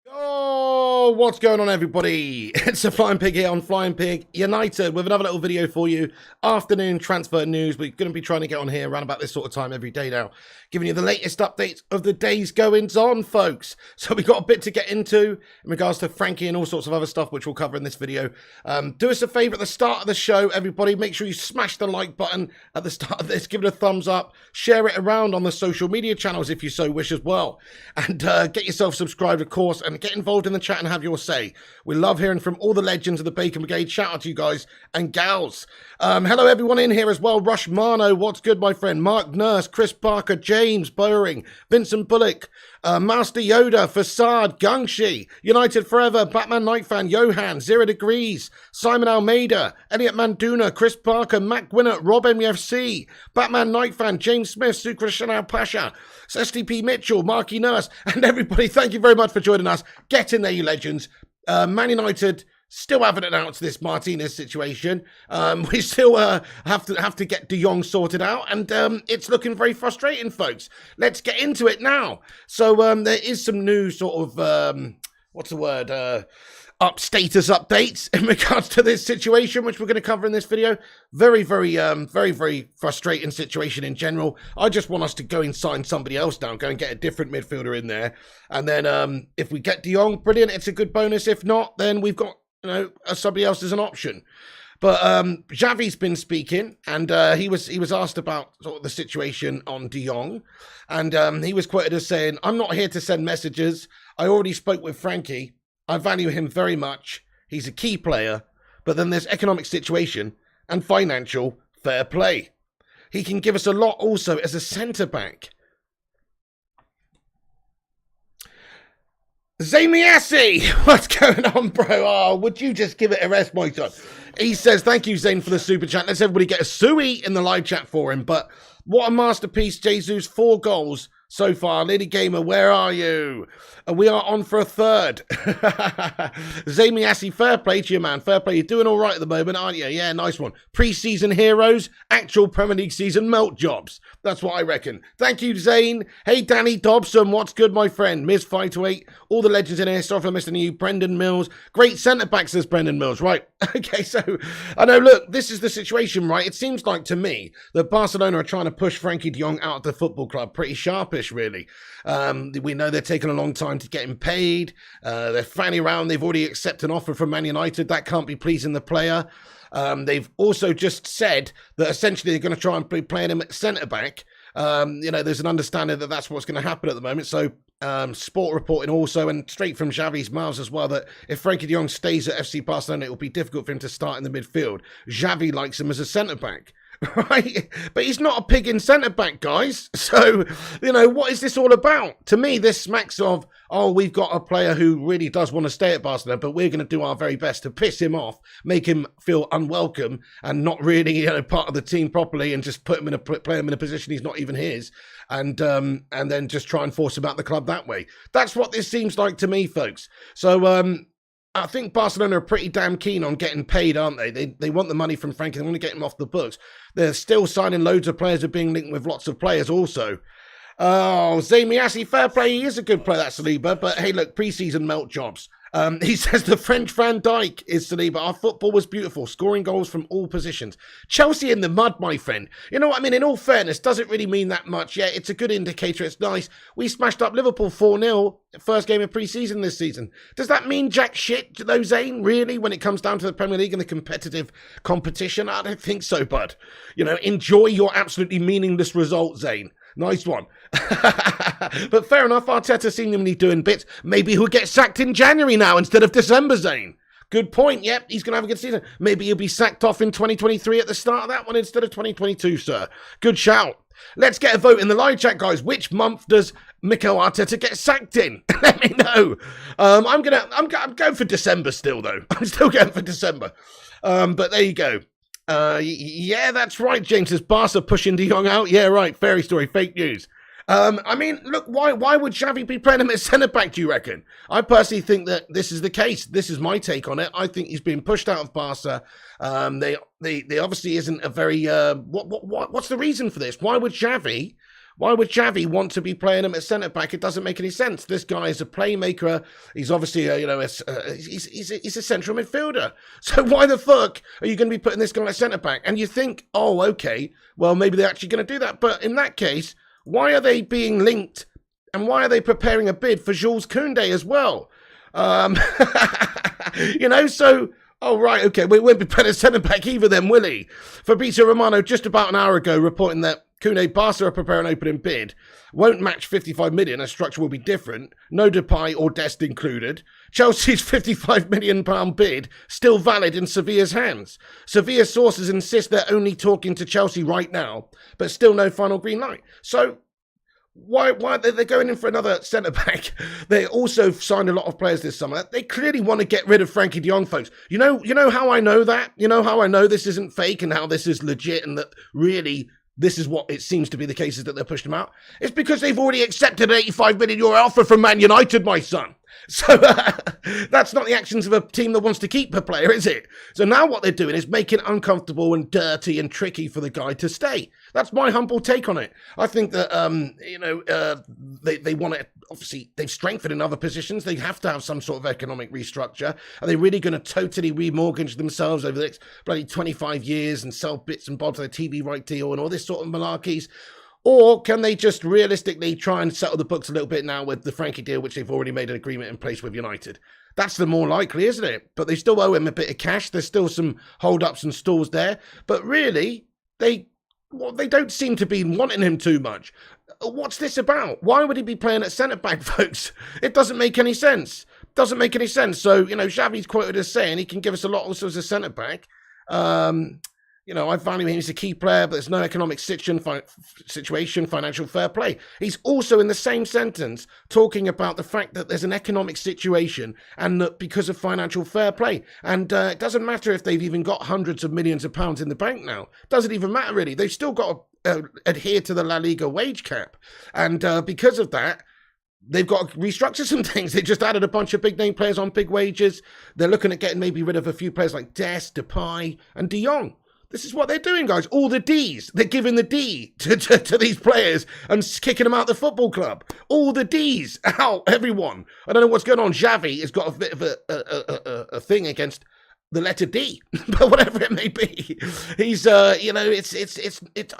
Oh, what's going on, everybody? It's a Flying Pig here on Flying Pig United with another little video for you. Afternoon transfer news. We're going to be trying to get on here around about this sort of time every day now, giving you the latest updates of the day's goings on, folks. So we've got a bit to get into in regards to Frankie and all sorts of other stuff, which we'll cover in this video. Do us a favour at the start of the show, everybody. Make sure you smash the like button at the start of this. Give it a thumbs up. Share it around on the social media channels if you so wish as well. And get yourself subscribed, of course, and get involved in the chat and have your say. We love hearing from all the legends of the Bacon Brigade. Shout out to you guys and gals. Hello everyone in here as well. Rush Marno, what's good, my friend? Mark Nurse, Chris Barker, James Bowering, Vincent Bullock, Master Yoda, Facade, Gungshi, United Forever, Batman Night Fan, Johan, 0 Degrees, Simon Almeida, Elliot Manduna, Chris Parker, Mac Winnett, Rob MUFC, Batman Night Fan, James Smith, Sukra Chanel Pasha, STP Mitchell, Marky Nurse, and everybody, thank you very much for joining us. Get in there, you legends. Man United still haven't announced this Martinez situation. We still have to get De Jong sorted out, and it's looking very frustrating, folks. Let's get into it now. So there is some new sort of what's the word? Up status updates in regards to this situation, which we're going to cover in this video. Very frustrating situation in general. I just want us to go and sign somebody else down, go and get a different midfielder in there, and then if we get De Jong, brilliant, it's a good bonus. If not, then we've got, you know, somebody else as an option. But Xavi's been speaking, and he was asked about sort of the situation on De Jong, and he was quoted as saying, "I'm not here to send messages. I already spoke with Frankie. I value him very much. He's a key player, but then there's economic situation and financial fair play. He can give us a lot also as a centre-back." Zamiassi, what's going on, bro? Oh, would you just give it a rest, my son? He says, thank you, Zane, for the super chat. Let's everybody get a sui in the live chat for him. But what a masterpiece, Jesus. 4 goals so far. Lady Gamer, where are you? We are on for a third. Zamiassi, fair play to you, man. Fair play. You're doing all right at the moment, aren't you? Yeah, nice one. Pre-season heroes, actual Premier League season melt jobs. That's what I reckon. Thank you, Zane. Hey, Danny Dobson, what's good, my friend? Ms. 528, all the legends in here. Sorry for missing you. Brendan Mills. Great centre-back, says Brendan Mills. Right. Okay, so I know, look, this is the situation, right? It seems like to me that Barcelona are trying to push Frankie de Jong out of the football club pretty sharpish, really. We know they're taking a long time to get him paid. They're fanning around. They've already accepted an offer from Man United. That can't be pleasing the player. They've also just said that essentially they're going to try and be playing him at centre-back. You know, there's an understanding that that's what's going to happen at the moment. So Sport reporting also, and straight from Xavi's mouths as well, that if Frankie de Jong stays at FC Barcelona, it will be difficult for him to start in the midfield. Xavi likes him as a centre-back. Right, but he's not a pig in centre-back, guys. So, you know, what is this all about? To me, this smacks of, oh, we've got a player who really does want to stay at Barcelona, but we're going to do our very best to piss him off, make him feel unwelcome and not really, you know, part of the team properly, and just put him in a play him in a position he's not even his, and then just try and force him out the club that way. That's what this seems like to me, folks. So, I think Barcelona are pretty damn keen on getting paid, aren't they? They want the money from Frankie. They want to get him off the books. They're still signing loads of players, are being linked with lots of players also. Oh, Zamiassi, fair play. He is a good player, that Saliba. But hey, look, pre-season melt jobs. He says the French Van Dijk is Saliba. Our football was beautiful, scoring goals from all positions. Chelsea in the mud, my friend. You know what I mean? In all fairness, does it really mean that much? Yeah, it's a good indicator. It's nice. We smashed up Liverpool 4-0, first game of pre-season this season. Does that mean jack shit, though, Zane? Really, when it comes down to the Premier League and the competitive competition? I don't think so, bud. You know, enjoy your absolutely meaningless result, Zane. Nice one. But fair enough, Arteta seemingly doing bits. Maybe he'll get sacked in January now instead of December, Zane. Good point. Yep, he's going to have a good season. Maybe he'll be sacked off in 2023 at the start of that one instead of 2022, sir. Good shout. Let's get a vote in the live chat, guys. Which month does Mikel Arteta get sacked in? Let me know. I'm going for December still, though. I'm still going for December. But there you go. Yeah, that's right, James. Is Barca pushing De Jong out? Yeah, right. Fairy story, fake news. I mean, look, why would Xavi be playing him at centre-back, do you reckon? I personally think that this is the case. This is my take on it. I think he's being pushed out of Barca. They obviously isn't a very, what's the reason for this? Why would Xavi Why would Xavi want to be playing him at centre-back? It doesn't make any sense. This guy is a playmaker. He's obviously, he's a central midfielder. So why the fuck are you going to be putting this guy at centre-back? And you think, oh, okay, well, maybe they're actually going to do that. But in that case, why are they being linked? And why are they preparing a bid for Jules Koundé as well? So... Oh, right, okay, we won't be playing a centre-back either then, will he? Fabrizio Romano, just about an hour ago, reporting that Koundé, Barca are preparing an opening bid. Won't match 55 million, a structure will be different. No Depay or Dest included. Chelsea's £55 million bid, still valid in Sevilla's hands. Sevilla sources insist they're only talking to Chelsea right now, but still no final green light. So... Why they're going in for another centre-back? They also signed a lot of players this summer. They clearly want to get rid of Frankie de Jong, folks. You know how I know that? You know how I know this isn't fake and how this is legit and that really this is what it seems to be the case is that they're pushing him out? It's because they've already accepted an €85 million offer from Man United, my son. So that's not the actions of a team that wants to keep a player, is it? So now what they're doing is making it uncomfortable and dirty and tricky for the guy to stay. That's my humble take on it. I think that, they want to, obviously, they've strengthened in other positions. They have to have some sort of economic restructure. Are they really going to totally remortgage themselves over the next bloody 25 years and sell bits and bobs of the TV right deal and all this sort of malarkeys? Or can they just realistically try and settle the books a little bit now with the Frankie deal, which they've already made an agreement in place with United? That's the more likely, isn't it? But they still owe him a bit of cash. There's still some hold-ups and stalls there. But really, they don't seem to be wanting him too much. What's this about? Why would he be playing at centre-back, folks? It doesn't make any sense. Doesn't make any sense. So, Xavi's quoted as saying he can give us a lot also as a centre-back. I value him as a key player, but there's no economic situation, financial fair play. He's also in the same sentence talking about the fact that there's an economic situation and that because of financial fair play. And it doesn't matter if they've even got hundreds of millions of pounds in the bank now. Doesn't even matter, really. They've still got to adhere to the La Liga wage cap. And because of that, they've got to restructure some things. They just added a bunch of big-name players on big wages. They're looking at getting maybe rid of a few players like Dest, Depay, and De Jong. This is what they're doing, guys. All the Ds. They're giving the D to these players and kicking them out the football club. All the Ds. Out, everyone. I don't know what's going on. Xavi has got a bit of a thing against the letter D, but whatever it may be, he's I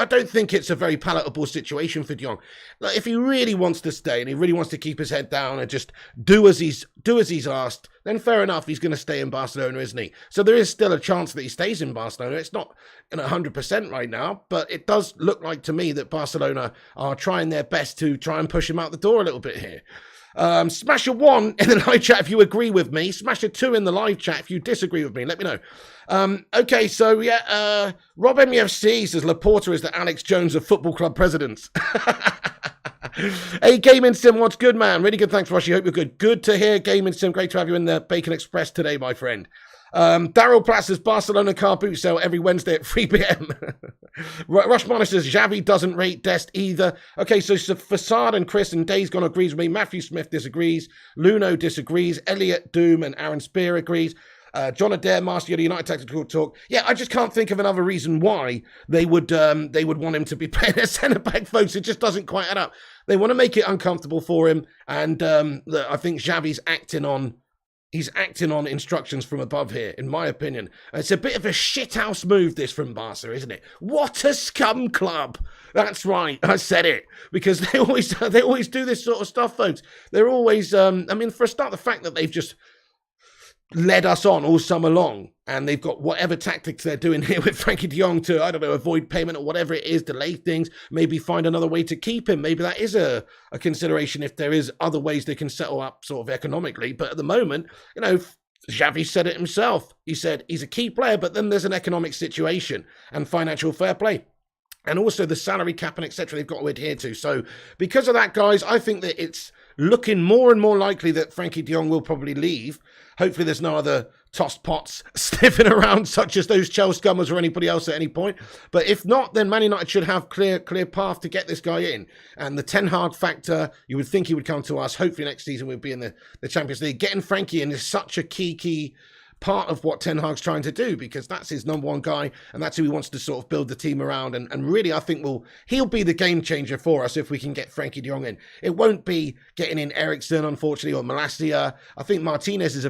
don't think it's a very palatable situation for De Jong. Like, if he really wants to stay and he really wants to keep his head down and just do as he's asked, then fair enough, he's going to stay in Barcelona, isn't he? So there is still a chance that he stays in Barcelona. It's not 100% right now, but it does look like to me that Barcelona are trying their best to try and push him out the door a little bit here. Smash a 1 in the live chat if you agree with me. Smash a 2 in the live chat if you disagree with me. Let me know. Okay, so yeah, Rob MUFC says Laporta is the Alex Jones of football club presidents. Hey, Gaming Sim, what's good, man? Really good, thanks for watching. Hope you're good. Good to hear, Gaming Sim. Great to have you in the Bacon Express today, my friend. Daryl Platt says Barcelona car boot sale every Wednesday at 3 p.m. Rushmonitor says Xavi doesn't rate Dest either. Okay, so Facade and Chris and Days Gone agrees with me. Matthew Smith disagrees. Luno disagrees. Elliot Doom and Aaron Spear agrees. John Adair, Master of the United Tactical Talk. Yeah, I just can't think of another reason why they would want him to be playing a centre-back, folks. It just doesn't quite add up. They want to make it uncomfortable for him, and I think Xavi's acting on instructions from above here, in my opinion. It's a bit of a shithouse move, this, from Barca, isn't it? What a scum club! That's right, I said it. Because they always do this sort of stuff, folks. They're always, for a start, the fact that they've just led us on all summer long, and they've got whatever tactics they're doing here with Frankie de Jong to, I don't know, avoid payment or whatever it is, delay things, maybe find another way to keep him. Maybe that is a consideration if there is other ways they can settle up sort of economically. But at the moment, Xavi said it himself. He said he's a key player, but then there's an economic situation and financial fair play. And also the salary cap and etc. they've got to adhere to. So because of that, guys, I think that it's looking more and more likely that Frankie de Jong will probably leave. Hopefully there's no other tossed pots sniffing around, such as those Chelsea scummers or anybody else at any point. But if not, then Man United should have clear path to get this guy in. And the Ten Hag factor, you would think he would come to us. Hopefully next season we'll be in the Champions League. Getting Frankie in is such a key part of what Ten Hag's trying to do, because that's his number one guy and that's who he wants to sort of build the team around. And really, I think he'll be the game changer for us if we can get Frankie de Jong in. It won't be getting in Eriksen, unfortunately, or Malacia. I think Martinez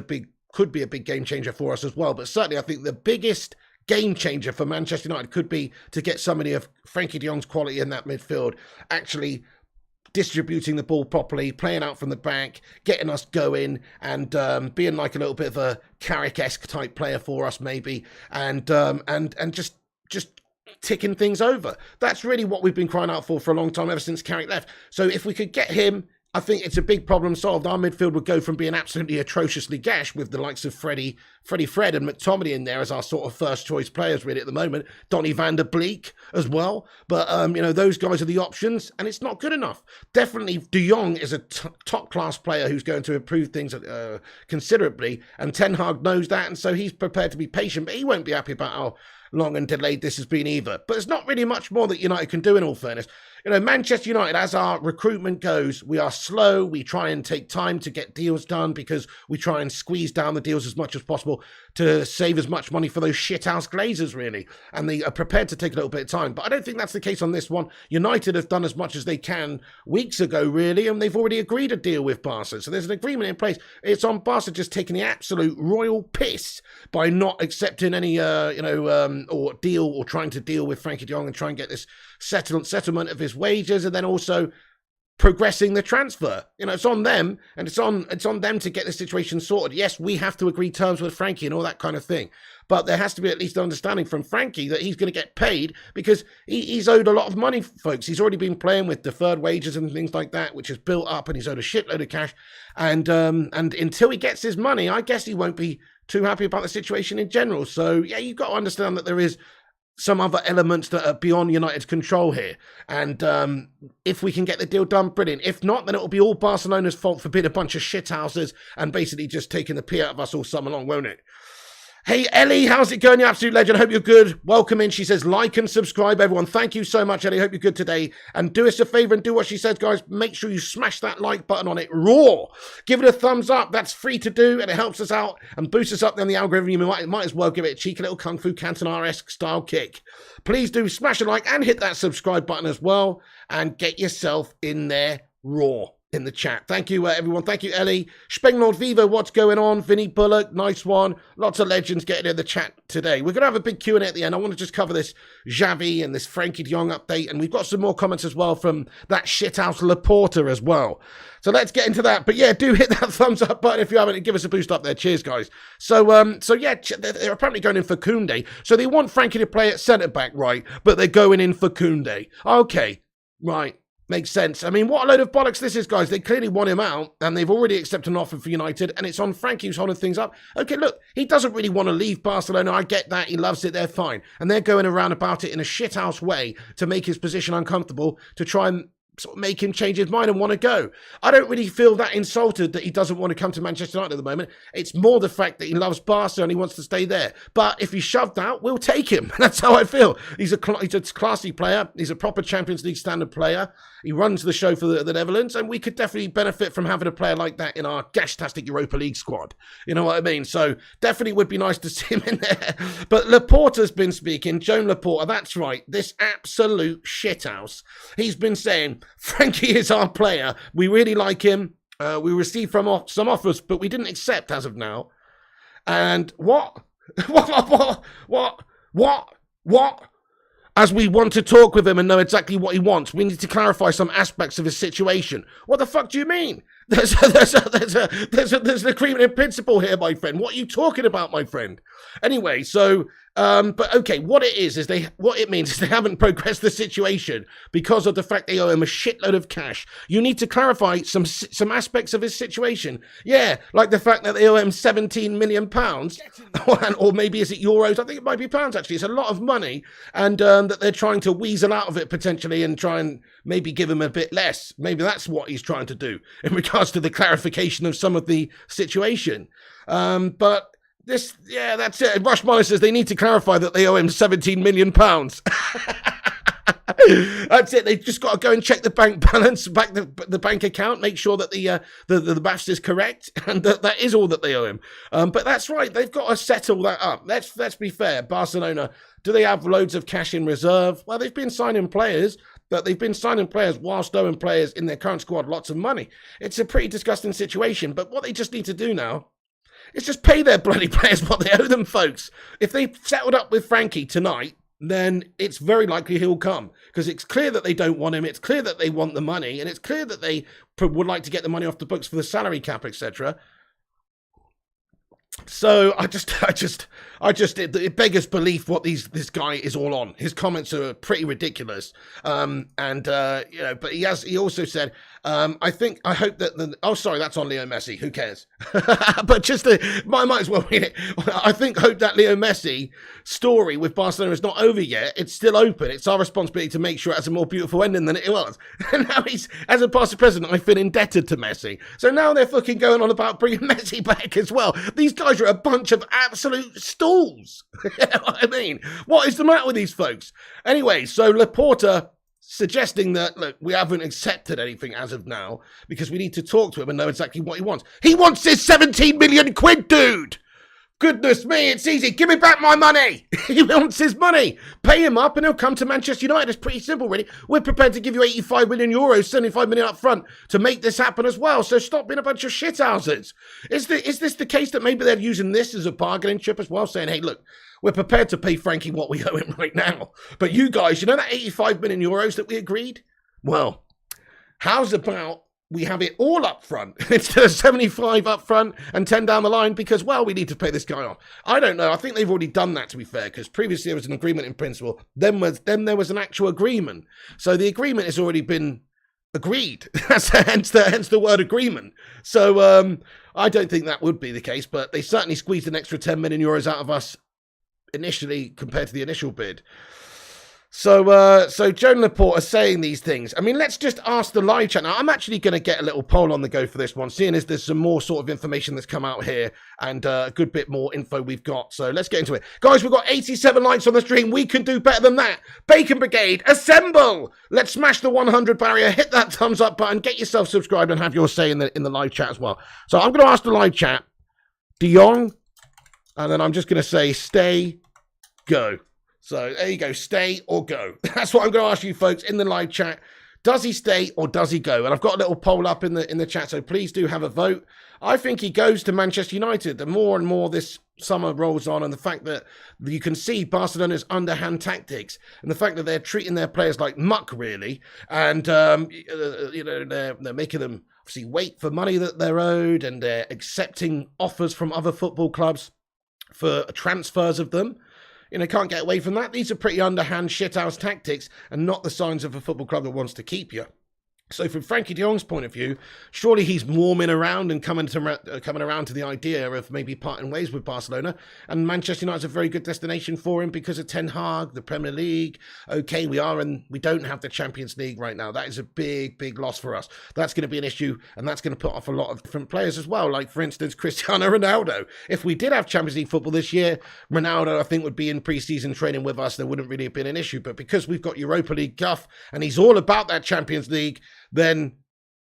could be a big game changer for us as well. But certainly, I think the biggest game changer for Manchester United could be to get somebody of Frankie de Jong's quality in that midfield, actually distributing the ball properly, playing out from the back, getting us going, and being like a little bit of a Carrick-esque type player for us, maybe, and just ticking things over. That's really what we've been crying out for a long time, ever since Carrick left. So if we could get him, I think it's a big problem solved. Our midfield would go from being absolutely atrociously gash with the likes of Fred and McTominay in there as our sort of first choice players really at the moment. Donny van der Bleek as well. But, those guys are the options and it's not good enough. Definitely De Jong is a top class player who's going to improve things considerably. And Ten Hag knows that. And so he's prepared to be patient, but he won't be happy about how long and delayed this has been either. But there's not really much more that United can do, in all fairness. Manchester United, as our recruitment goes, we are slow. We try and take time to get deals done because we try and squeeze down the deals as much as possible to save as much money for those shithouse Glazers, really. And they are prepared to take a little bit of time. But I don't think that's the case on this one. United have done as much as they can weeks ago, really, and they've already agreed a deal with Barca. So there's an agreement in place. It's on Barca just taking the absolute royal piss by not accepting any, or deal or trying to deal with Frankie de Jong and try and get this settlement of his wages, and then also progressing the transfer. It's on them, and it's on them to get the situation sorted. Yes, we have to agree terms with Frankie and all that kind of thing, but there has to be at least understanding from Frankie that he's going to get paid, because he's owed a lot of money, folks. He's already been playing with deferred wages and things like that, which has built up, and he's owed a shitload of cash. And until he gets his money, I guess he won't be too happy about the situation in general. So yeah, you've got to understand that there is some other elements that are beyond United's control here. And if we can get the deal done, brilliant. If not, then it'll be all Barcelona's fault for being a bunch of shithouses and basically just taking the pee out of us all summer long, won't it? Hey, Ellie, how's it going, you absolute legend? Hope you're good. Welcome in. She says, like and subscribe, everyone. Thank you so much, Ellie. Hope you're good today. And do us a favor and do what she says, guys. Make sure you smash that like button on it raw. Give it a thumbs up. That's free to do, and it helps us out and boosts us up in the algorithm. You might as well give it a cheeky little Kung Fu Cantonara-esque style kick. Please do smash a like and hit that subscribe button as well, and get yourself in there raw in the chat. Thank you, everyone. Thank you, Ellie. Spenglord Vivo, what's going on? Vinny Bullock, nice one. Lots of legends getting in the chat today. We're going to have a big Q&A at the end. I want to just cover this Xavi and this Frankie de Jong update, and we've got some more comments as well from that shithouse Laporta as well. So let's get into that. But yeah, do hit that thumbs up button if you haven't, and give us a boost up there. Cheers, guys. So yeah, they're apparently going in for Koundé. So they want Frankie to play at centre-back, right? But they're going in for Koundé. Okay, right. Makes sense. I mean, what a load of bollocks this is, guys. They clearly want him out, and they've already accepted an offer for United, and it's on Frankie who's holding things up. Okay, look, he doesn't really want to leave Barcelona. I get that. He loves it. They're fine. And they're going around about it in a shithouse way to make his position uncomfortable, to try and sort of make him change his mind and want to go. I don't really feel that insulted that he doesn't want to come to Manchester United at the moment. It's more the fact that he loves Barca and he wants to stay there. But if he's shoved out, we'll take him. That's how I feel. He's a classy player. He's a proper Champions League standard player. He runs the show for the Netherlands, and we could definitely benefit from having a player like that in our gashtastic Europa League squad. You know what I mean? So definitely would be nice to see him in there. But Laporta's been speaking. Joan Laporta, that's right. This absolute shithouse. He's been saying, Frankie is our player. We really like him. We received some offers, but we didn't accept as of now. And what? What? As we want to talk with him and know exactly what he wants, we need to clarify some aspects of his situation. What the fuck do you mean? There's an agreement in principle here, my friend. What are you talking about, my friend? Anyway, so, but okay, what it means is they haven't progressed the situation because of the fact they owe him a shitload of cash. You need to clarify some aspects of his situation. Yeah, like the fact that they owe him £17 million, or maybe is it euros? I think it might be pounds, actually. It's a lot of money, and that they're trying to weasel out of it potentially and try and maybe give him a bit less. Maybe that's what he's trying to do in regards to the clarification of some of the situation. But this, yeah, that's it. Rush Molly says they need to clarify that they owe him £17 million. That's it. They've just got to go and check the bank balance, back the bank account, make sure that the maths is correct, and that is all that they owe him. But that's right. They've got to settle that up. Let's be fair. Barcelona, do they have loads of cash in reserve? Well, they've been signing players, but they've been signing players whilst owing players in their current squad lots of money. It's a pretty disgusting situation. But what they just need to do now is just pay their bloody players what they owe them, folks. If they settled up with Frankie tonight, then it's very likely he'll come, because it's clear that they don't want him. It's clear that they want the money, and it's clear that they would like to get the money off the books for the salary cap, etc. So it beggars belief what this guy is all on. His comments are pretty ridiculous. But he also said, I hope that that's on Leo Messi. Who cares? But I might as well read it. Hope that Leo Messi story with Barcelona is not over yet. It's still open. It's our responsibility to make sure it has a more beautiful ending than it was. And now as a Barca president, I feel indebted to Messi. So now they're fucking going on about bringing Messi back as well. These guys are a bunch of absolute stalls. You know what I mean? What is the matter with these folks? Anyway, so Laporta suggesting that, look, we haven't accepted anything as of now because we need to talk to him and know exactly what he wants. He wants his 17 million quid, dude! Goodness me, it's easy. Give me back my money. He wants his money. Pay him up and he'll come to Manchester United. It's pretty simple, really. We're prepared to give you 85 million euros, 75 million up front to make this happen as well. So stop being a bunch of shithouses. Is this the case that maybe they're using this as a bargaining chip as well, saying, hey, look, we're prepared to pay Frankie what we owe him right now. But you guys, you know that 85 million euros that we agreed? Well, how's about we have it all up front instead of 75 up front and 10 down the line because, well, we need to pay this guy off. I don't know. I think they've already done that, to be fair, because previously there was an agreement in principle. Then there was an actual agreement. So the agreement has already been agreed. hence the word agreement. So I don't think that would be the case, but they certainly squeezed an extra 10 million euros out of us initially compared to the initial bid. So Joan Laporte is saying these things. I mean, let's just ask the live chat. Now, I'm actually going to get a little poll on the go for this one, seeing as there's some more sort of information that's come out here and a good bit more info we've got. So let's get into it. Guys, we've got 87 likes on the stream. We can do better than that. Bacon Brigade, assemble! Let's smash the 100 barrier. Hit that thumbs up button. Get yourself subscribed and have your say in the live chat as well. So I'm going to ask the live chat, Jong, and then I'm just going to say stay, go. So there you go, stay or go. That's what I'm going to ask you folks in the live chat. Does he stay or does he go? And I've got a little poll up in the chat, so please do have a vote. I think he goes to Manchester United. The more and more this summer rolls on, and the fact that you can see Barcelona's underhand tactics, and the fact that they're treating their players like muck, really, and they're making them obviously wait for money that they're owed, and they're accepting offers from other football clubs for transfers of them. You know, can't get away from that. These are pretty underhand shithouse tactics and not the signs of a football club that wants to keep you. So from Frankie de Jong's point of view, surely he's warming around and coming around to the idea of maybe parting ways with Barcelona. And Manchester United's a very good destination for him because of Ten Hag, the Premier League. Okay, we don't have the Champions League right now. That is a big, big loss for us. That's going to be an issue, and that's going to put off a lot of different players as well. Like, for instance, Cristiano Ronaldo. If we did have Champions League football this year, Ronaldo, I think, would be in pre-season training with us. There wouldn't really have been an issue. But because we've got Europa League guff, and he's all about that Champions League, then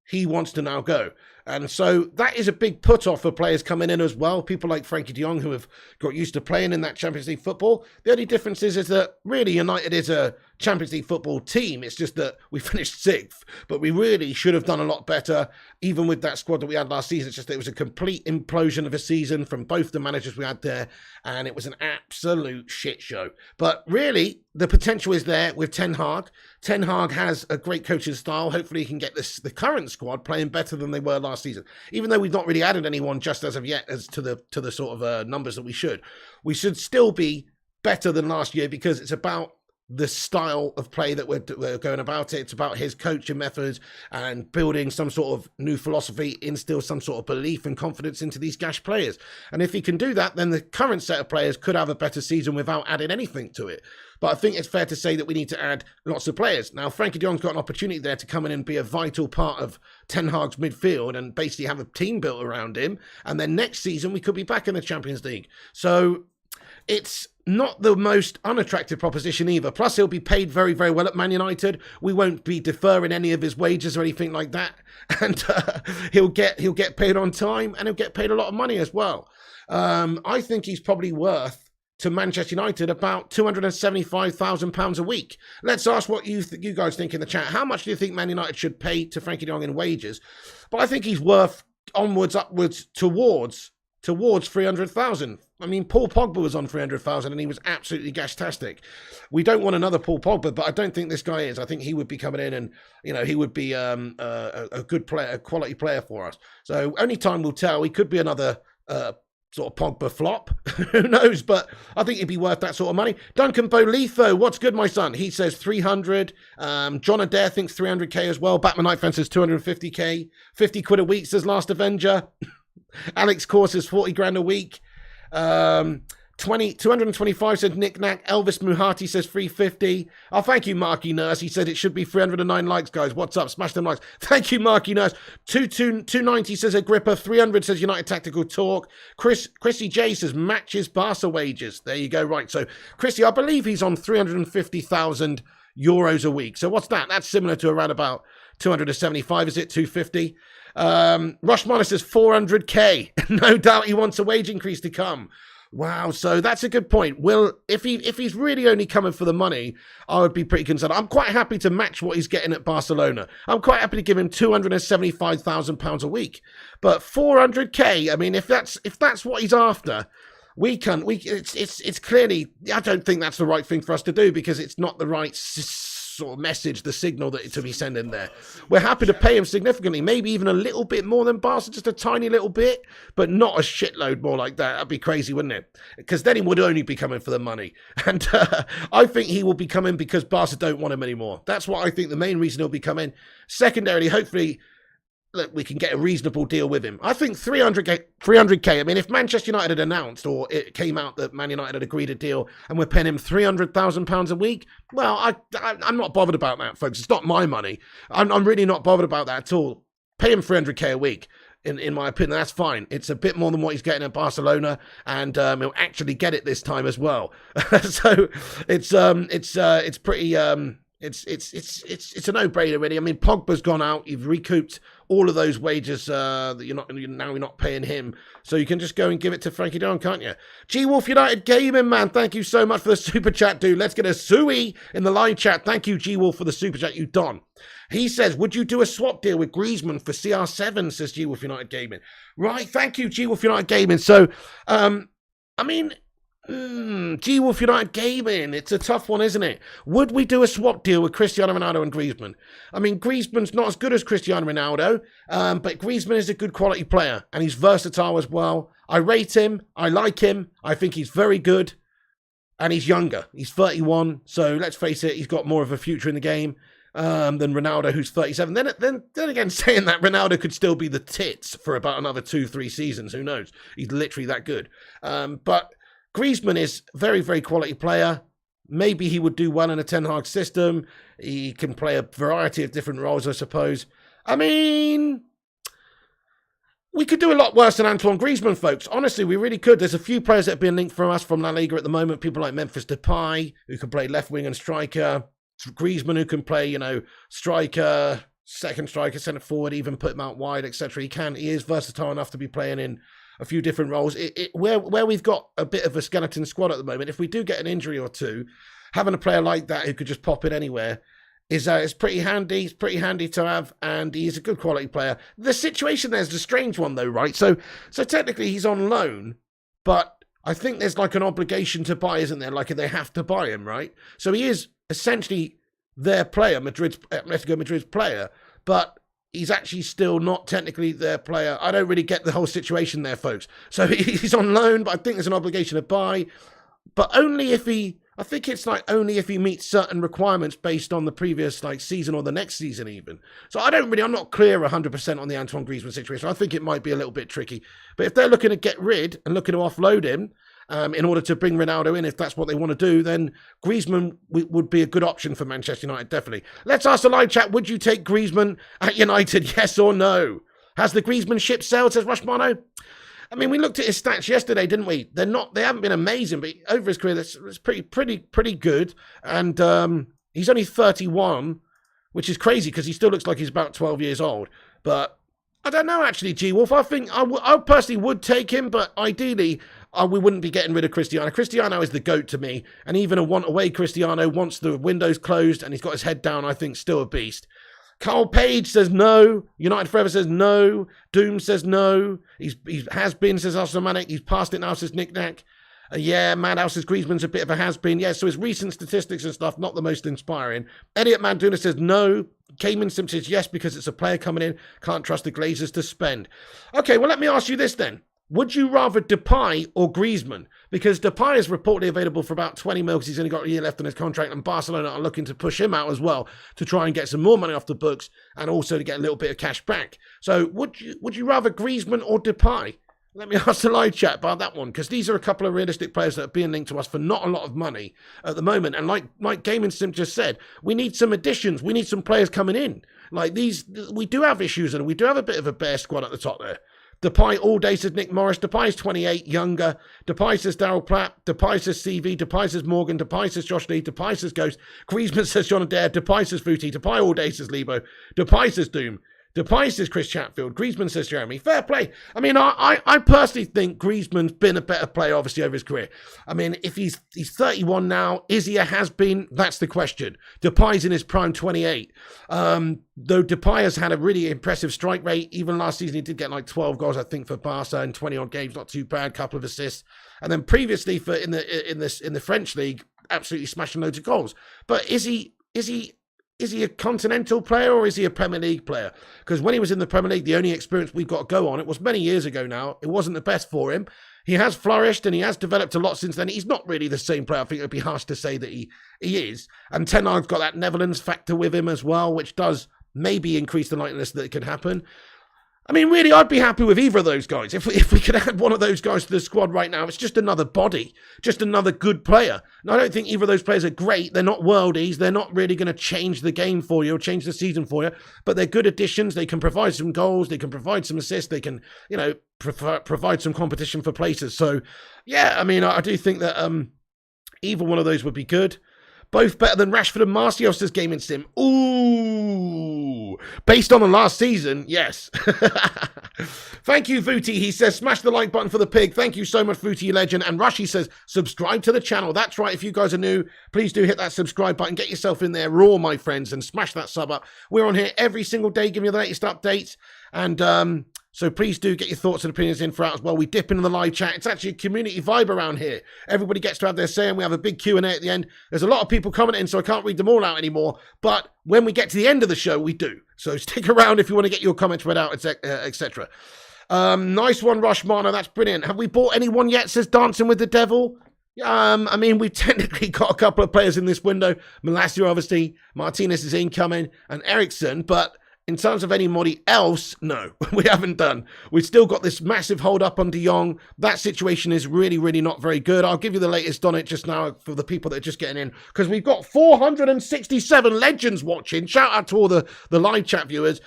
he wants to now go. And so that is a big put-off for players coming in as well. People like Frankie de Jong who have got used to playing in that Champions League football. The only difference is that really United is a Champions League football team. It's just that we finished 6th, but we really should have done a lot better, even with that squad that we had last season. It's just that it was a complete implosion of a season from both the managers we had there, and it was an absolute shit show. But really, the potential is there with Ten Hag. Ten Hag has a great coaching style. Hopefully he can get the current squad playing better than they were last season. Even though we've not really added anyone just as of yet as to the sort of numbers that we should still be better than last year because it's about the style of play that we're going about it. It's about his coaching methods and building some sort of new philosophy, instill some sort of belief and confidence into these gash players. And if he can do that, then the current set of players could have a better season without adding anything to it. But I think it's fair to say that we need to add lots of players. Now, Frankie de Jong's got an opportunity there to come in and be a vital part of Ten Hag's midfield and basically have a team built around him. And then next season, we could be back in the Champions League. So it's not the most unattractive proposition either. Plus, he'll be paid very, very well at Man United. We won't be deferring any of his wages or anything like that, and he'll get paid on time, and he'll get paid a lot of money as well. I think he's probably worth to Manchester United about £275,000 a week. Let's ask what you guys think in the chat. How much do you think Man United should pay to Frankie de Jong in wages? But I think he's worth onwards, upwards, towards 300,000. I mean, Paul Pogba was on 300,000 and he was absolutely gastastic. We don't want another Paul Pogba, but I don't think this guy is. I think he would be coming in and, he would be a good player, a quality player for us. So only time will tell. He could be another sort of Pogba flop. Who knows? But I think he'd be worth that sort of money. Duncan Bolitho, what's good, my son? He says 300. John Adair thinks 300k as well. Batman Night Fan says 250k. 50 quid a week says Last Avenger. Alex Core says 40 grand a week. 225 said Nick Knack. Elvis Muhati says 350. Oh, thank you, Marky Nurse. He said it should be 309 likes, guys. What's up? Smash them likes. Thank you, Marky Nurse. 290 says Agrippa. 300 says United Tactical Talk. Chrissy J says matches Barca wages. There you go. Right. So, Chrissy, I believe he's on 350,000 euros a week. So what's that? That's similar to around about 275. Is it 250? Rushmana says 400k. No doubt he wants a wage increase to come. Wow, so that's a good point. Will, if he's really only coming for the money, I would be pretty concerned. I'm quite happy to match what he's getting at Barcelona. I'm quite happy to give him £275,000 a week. But 400k, I mean, if that's what he's after, it's clearly, I don't think that's the right thing for us to do, because it's not the right sort of message, the signal that to be sending there. We're happy to pay him significantly, maybe even a little bit more than Barca, just a tiny little bit, but not a shitload more like that. That'd be crazy, wouldn't it? Because then he would only be coming for the money. And I think he will be coming because Barca don't want him anymore. That's what I think the main reason he'll be coming. Secondarily, hopefully, look, we can get a reasonable deal with him. I think 300k. I mean, if Manchester United had announced, or it came out that Man United had agreed a deal and we're paying him £300,000 a week, well, I'm not bothered about that, folks. It's not my money. I'm really not bothered about that at all. Pay him 300k a week. In my opinion, that's fine. It's a bit more than what he's getting at Barcelona, and he'll actually get it this time as well. So it's pretty. It's a no-brainer, really. I mean, Pogba's gone out. You've recouped all of those wages that you're not paying him. So you can just go and give it to Frankie de Jong, can't you? G-Wolf United Gaming, man. Thank you so much for the super chat, dude. Let's get a Sui in the live chat. Thank you, G-Wolf, for the super chat. You done. He says, would you do a swap deal with Griezmann for CR7, says G-Wolf United Gaming. Right, thank you, G-Wolf United Gaming. So, G-Wolf United Gaming, it's a tough one, isn't it? Would we do a swap deal with Cristiano Ronaldo and Griezmann? I mean, Griezmann's not as good as Cristiano Ronaldo, but Griezmann is a good quality player, and he's versatile as well. I rate him, I like him, I think he's very good, and he's younger. He's 31, so let's face it, he's got more of a future in the game than Ronaldo, who's 37. Then again, saying that, Ronaldo could still be the tits for about another 2-3 seasons. Who knows? He's literally that good. But Griezmann is a very, very quality player. Maybe he would do well in a Ten Hag system. He can play a variety of different roles, I suppose. I mean, we could do a lot worse than Antoine Griezmann, folks. Honestly, we really could. There's a few players that have been linked from us from La Liga at the moment. People like Memphis Depay, who can play left wing and striker. Griezmann, who can play, striker, second striker, centre forward, even put him out wide, etc. He is versatile enough to be playing in a few different roles. Where we've got a bit of a skeleton squad at the moment, if we do get an injury or two, having a player like that who could just pop in anywhere is pretty handy. It's pretty handy to have, and he's a good quality player. The situation there's a strange one though, right? So technically he's on loan, but I think there's like an obligation to buy, isn't there? Like they have to buy him, right? So he is essentially their player, Atletico Madrid's player, but he's actually still not technically their player. I don't really get the whole situation there, folks. So he's on loan, but I think there's an obligation to buy. But only if only if he meets certain requirements based on the previous season or the next season even. So I'm not clear 100% on the Antoine Griezmann situation. I think it might be a little bit tricky. But if they're looking to get rid and looking to offload him, in order to bring Ronaldo in, if that's what they want to do, then Griezmann would be a good option for Manchester United, definitely. Let's ask the live chat, would you take Griezmann at United, yes or no? Has the Griezmann ship sailed, says Rushmano? I mean, we looked at his stats yesterday, didn't we? They haven't been amazing, but over his career, it's pretty good. And he's only 31, which is crazy because he still looks like he's about 12 years old. But I don't know, actually, G-Wolf. I think I personally would take him, but ideally, we wouldn't be getting rid of Cristiano. Cristiano is the GOAT to me, and even a want-away Cristiano, once the window's closed and he's got his head down, I think still a beast. Carl Page says no. United Forever says no. Doom says no. He has been, says Astromatic. He's past it now, says Nick Nack. Yeah, Madhouse says Griezmann's a bit of a has-been. Yeah, so his recent statistics and stuff, not the most inspiring. Elliot Manduna says no. Cayman Sim says yes, because it's a player coming in. Can't trust the Glazers to spend. Okay, well, let me ask you this then. Would you rather Depay or Griezmann? Because Depay is reportedly available for about 20 mil because he's only got a year left on his contract, and Barcelona are looking to push him out as well to try and get some more money off the books and also to get a little bit of cash back. So would you rather Griezmann or Depay? Let me ask the live chat about that one, because these are a couple of realistic players that are being linked to us for not a lot of money at the moment. And like Gaming Sim just said, we need some additions. We need some players coming in. Like these, we do have issues, and we do have a bit of a bare squad at the top there. Depay all day, says Nick Morris. Depay is 28, younger. Depay says Daryl Platt. Depay says CV. Depay says Morgan. Depay says Josh Lee. Depay says Ghost. Griezmann says John Adair. Depay says Footy. Depay all day, says Lebo. Depay says Doom. Depay says Chris Chatfield. Griezmann says Jeremy. Fair play. I mean, I personally think Griezmann's been a better player, obviously, over his career. I mean, if he's 31 now, is he a has-been? That's the question. Depay's in his prime 28. Though Depay has had a really impressive strike rate. Even last season, he did get like 12 goals, I think, for Barca in 20-odd games. Not too bad. Couple of assists. And then previously in the French league, absolutely smashing loads of goals. But is he a continental player or is he a Premier League player? Because when he was in the Premier League, the only experience we've got to go on, it was many years ago now. It wasn't the best for him. He has flourished and he has developed a lot since then. He's not really the same player. I think it would be harsh to say that he is. And Ten Hag's got that Netherlands factor with him as well, which does maybe increase the likeliness that it could happen. I mean, really, I'd be happy with either of those guys. If we could add one of those guys to the squad right now, it's just another body, just another good player. And I don't think either of those players are great. They're not worldies. They're not really going to change the game for you or change the season for you. But they're good additions. They can provide some goals. They can provide some assists. They can, provide some competition for places. So, yeah, I mean, I do think that either one of those would be good. Both better than Rashford and Martial, says Gaming Sim. Ooh. Based on the last season, yes. Thank you, Vuti. He says, smash the like button for the pig. Thank you so much, Vuti, you legend. And Rashi says, subscribe to the channel. That's right. If you guys are new, please do hit that subscribe button. Get yourself in there raw, my friends, and smash that sub up. We're on here every single day, giving you the latest updates. And so please do get your thoughts and opinions in throughout as well. We dip into the live chat. It's actually a community vibe around here. Everybody gets to have their say, and we have a big Q&A at the end. There's a lot of people commenting, so I can't read them all out anymore. But when we get to the end of the show, we do. So stick around if you want to get your comments read out, etc. Nice one, Rushmano. That's brilliant. Have we bought anyone yet, says Dancing with the Devil? I mean, we've technically got a couple of players in this window. Malacia, obviously. Martinez is incoming. And Ericsson, but in terms of anybody else, no, we haven't done. We've still got this massive hold up on Jong. That situation is really, really not very good. I'll give you the latest on it just now for the people that are just getting in, because we've got 467 legends watching. Shout out to all the live chat viewers.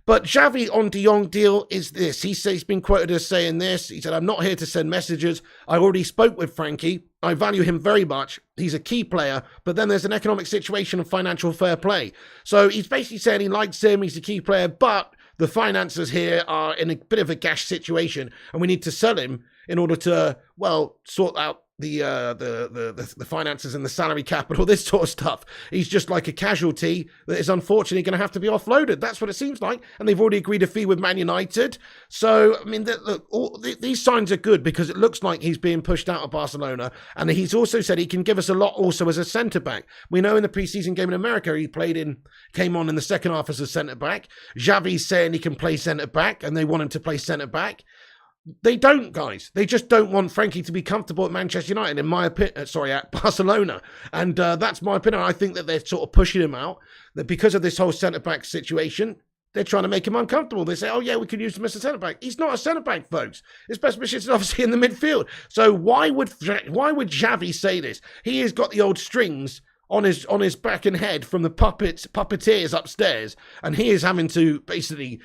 But Xavi on De Jong deal is this. He's been quoted as saying this. He said, I'm not here to send messages. I already spoke with Frankie. I value him very much. He's a key player, but then there's an economic situation of financial fair play. So he's basically saying he likes him. He's a key player, but the finances here are in a bit of a gash situation, and we need to sell him in order to, well, sort out the finances and the salary cap and all this sort of stuff. He's just like a casualty that is unfortunately going to have to be offloaded. That's what it seems like. And they've already agreed a fee with Man United. So, I mean, these signs are good because it looks like he's being pushed out of Barcelona. And he's also said he can give us a lot also as a centre-back. We know in the preseason game in America, he came on in the second half as a centre-back. Xavi's saying he can play centre-back and they want him to play centre-back. They don't, guys. They just don't want Frankie to be comfortable at Manchester United, in my opinion. At Barcelona. And that's my opinion. I think that they're sort of pushing him out. That because of this whole centre-back situation, they're trying to make him uncomfortable. They say, oh, yeah, we can use him as a centre-back. He's not a centre-back, folks. His best position is obviously in the midfield. So why would Xavi say this? He has got the old strings on his back and head from the puppeteers upstairs, and he is having to basically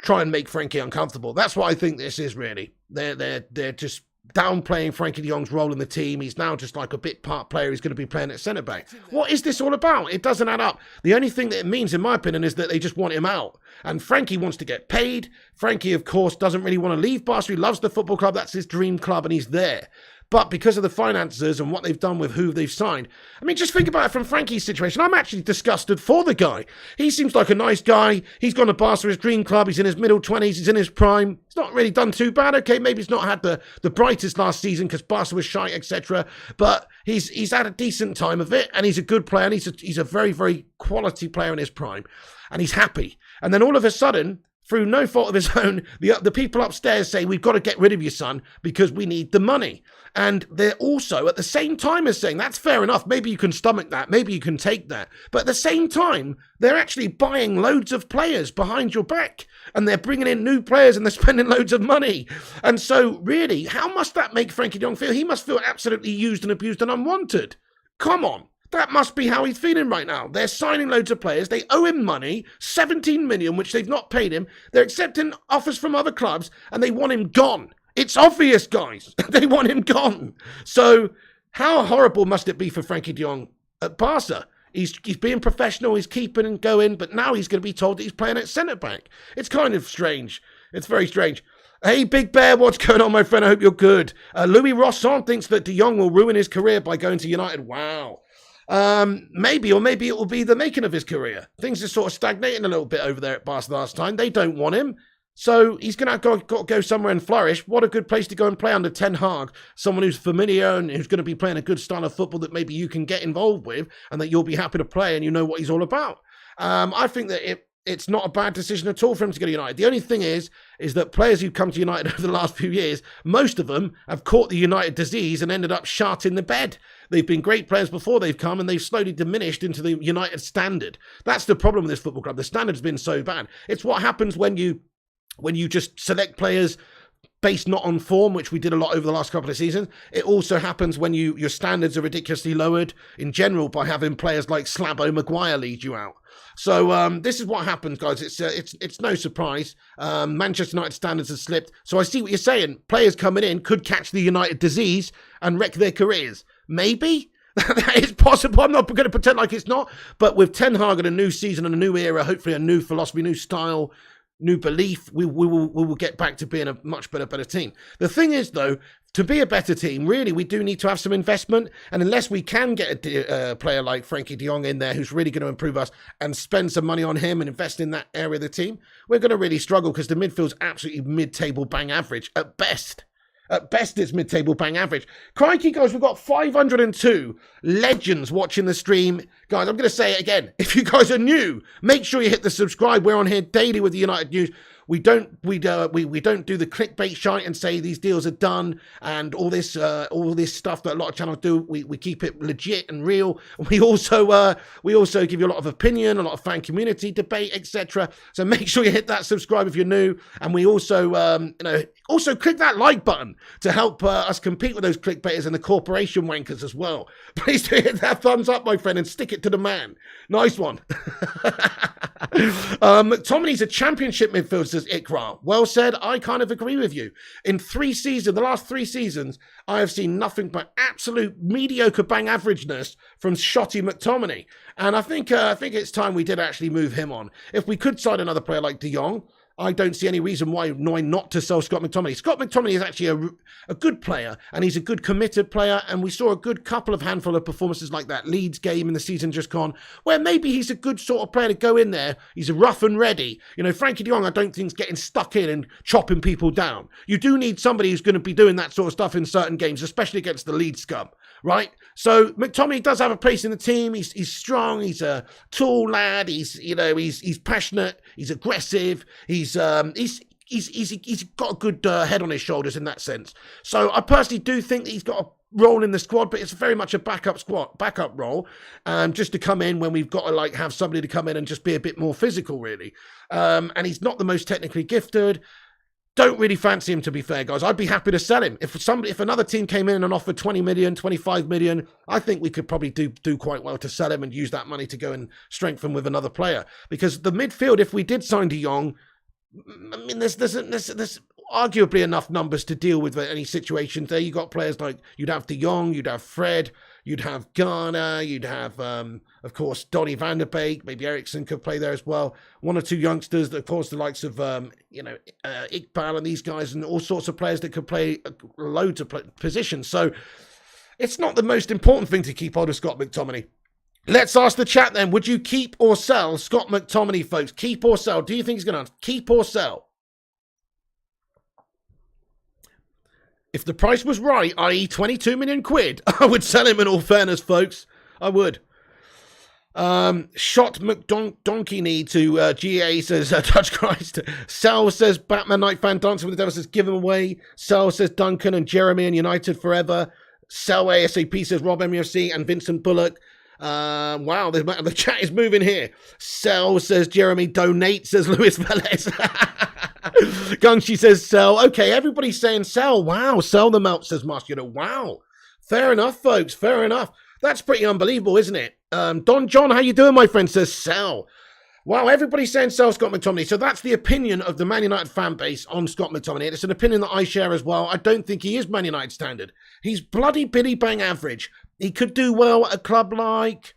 try and make Frankie uncomfortable. That's what I think this is really. They're just downplaying Frankie de Jong's role in the team. He's now just like a bit part player. He's going to be playing at centre back. What is this all about? It doesn't add up. The only thing that it means, in my opinion, is that they just want him out. And Frankie wants to get paid. Frankie, of course, doesn't really want to leave Barca. He loves the football club. That's his dream club, and he's there. But because of the finances and what they've done with who they've signed, I mean, just think about it from Frankie's situation. I'm actually disgusted for the guy. He seems like a nice guy. He's gone to Barca, his dream club. He's in his middle 20s. He's in his prime. He's not really done too bad. Okay, maybe he's not had the brightest last season because Barca was shite, etc. But he's had a decent time of it, and he's a good player. And he's a very, very quality player in his prime, and he's happy. And then all of a sudden, through no fault of his own, the people upstairs say, we've got to get rid of you, son, because we need the money. And they're also, at the same time as saying, that's fair enough, maybe you can stomach that, maybe you can take that. But at the same time, they're actually buying loads of players behind your back. And they're bringing in new players and they're spending loads of money. And so, really, how must that make Frankie de Jong feel? He must feel absolutely used and abused and unwanted. Come on. That must be how he's feeling right now. They're signing loads of players. They owe him money, 17 million, which they've not paid him. They're accepting offers from other clubs, and they want him gone. It's obvious, guys. They want him gone. So how horrible must it be for Frankie de Jong at Barca? He's being professional, he's keeping and going, but now he's going to be told that he's playing at centre-back. It's kind of strange. It's very strange. Hey, Big Bear, what's going on, my friend? I hope you're good. Louis Rosson thinks that de Jong will ruin his career by going to United. Wow. Maybe it will be the making of his career. Things are sort of stagnating a little bit over there at Barca last time. They don't want him. So he's going to got to go somewhere and flourish. What a good place to go and play under Ten Hag. Someone who's familiar and who's going to be playing a good style of football that maybe you can get involved with and that you'll be happy to play and you know what he's all about. I think that it's not a bad decision at all for him to go to United. The only thing is that players who've come to United over the last few years, most of them have caught the United disease and ended up shot in the bed. They've been great players before they've come and they've slowly diminished into the United standard. That's the problem with this football club. The standard's been so bad. It's what happens when you just select players based not on form, which we did a lot over the last couple of seasons. It also happens when your standards are ridiculously lowered in general by having players like Slabo Maguire lead you out. So this is what happens, guys. It's no surprise. Manchester United standards have slipped. So I see what you're saying. Players coming in could catch the United disease and wreck their careers. Maybe. That is possible. I'm not going to pretend like it's not. But with Ten Hag and a new season and a new era, hopefully a new philosophy, new style, new belief, we will get back to being a much better team. The thing is, though, to be a better team, really, we do need to have some investment. And unless we can get a player like Frankie de Jong in there who's really going to improve us and spend some money on him and invest in that area of the team, we're going to really struggle because the midfield's absolutely mid-table bang average at best. At best, it's mid-table bang average. Crikey, guys, we've got 502 legends watching the stream. Guys, I'm going to say it again. If you guys are new, make sure you hit the subscribe. We're on here daily with the United News. We don't do the clickbait shite and say these deals are done and all this stuff that a lot of channels do. We keep it legit and real. We also give you a lot of opinion, a lot of fan community debate, etc. So make sure you hit that subscribe if you're new, and we also also click that like button to help us compete with those clickbaiters and the corporation wankers as well. Please do hit that thumbs up, my friend, and stick it to the man. Nice one. McTominay's a championship midfielder, says Ikra. Well said. I kind of agree with you. In the last 3 seasons, I have seen nothing but absolute mediocre bang averageness from Shotty McTominay. And I think it's time we did actually move him on. If we could sign another player like de Jong, I don't see any reason why not to sell Scott McTominay. Scott McTominay is actually a good player, and he's a good committed player, and we saw a good handful of performances like that Leeds game in the season just gone, where maybe he's a good sort of player to go in there. He's rough and ready. Frankie de Jong, I don't think is getting stuck in and chopping people down. You do need somebody who's going to be doing that sort of stuff in certain games, especially against the Leeds scum, right? So McTominay does have a place in the team. He's strong. He's a tall lad. He's passionate. He's aggressive. He's got a good head on his shoulders in that sense. So I personally do think that he's got a role in the squad, but it's very much a backup role, just to come in when we've got to have somebody to come in and just be a bit more physical, really. And he's not the most technically gifted. Don't really fancy him, to be fair, guys. I'd be happy to sell him. If another team came in and offered 20 million, 25 million, I think we could probably do quite well to sell him and use that money to go and strengthen with another player. Because the midfield, if we did sign de Jong, I mean, there's arguably enough numbers to deal with any situations there. You got players like, you'd have De Jong, you'd have Fred, you'd have Garner, you'd have, of course, Donny van der Beek. Maybe Ericsson could play there as well. One or two youngsters, of course, the likes of, Iqbal and these guys, and all sorts of players that could play loads of positions. So it's not the most important thing to keep hold of Scott McTominay. Let's ask the chat then. Would you keep or sell Scott McTominay, folks? Keep or sell? Do you think he's going to keep or sell? If the price was right, i.e. 22 million quid, I would sell him in all fairness, folks. I would. Shot McDonkey to GA says, Touch Christ. Sal says, Batman Night Fan Dancing with the Devil says, give him away. Sal says, Duncan and Jeremy and United forever. Sal ASAP says, Rob MUFC and Vincent Bullock. Wow, the chat is moving here. Sell says Jeremy, donate says Luis Velez. Gungshi says sell. Okay, everybody's saying sell. Wow, sell the melt says Master. Wow, fair enough, folks. Fair enough. That's pretty unbelievable, isn't it? Don John, how you doing, my friend? Says sell. Wow, everybody's saying sell Scott McTominay. So that's the opinion of the Man United fan base on Scott McTominay. It's an opinion that I share as well. I don't think he is Man United standard. He's bloody bitty bang average. He could do well at a club like,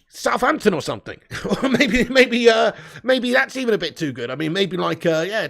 Southampton or something. Or maybe that's even a bit too good. I mean, maybe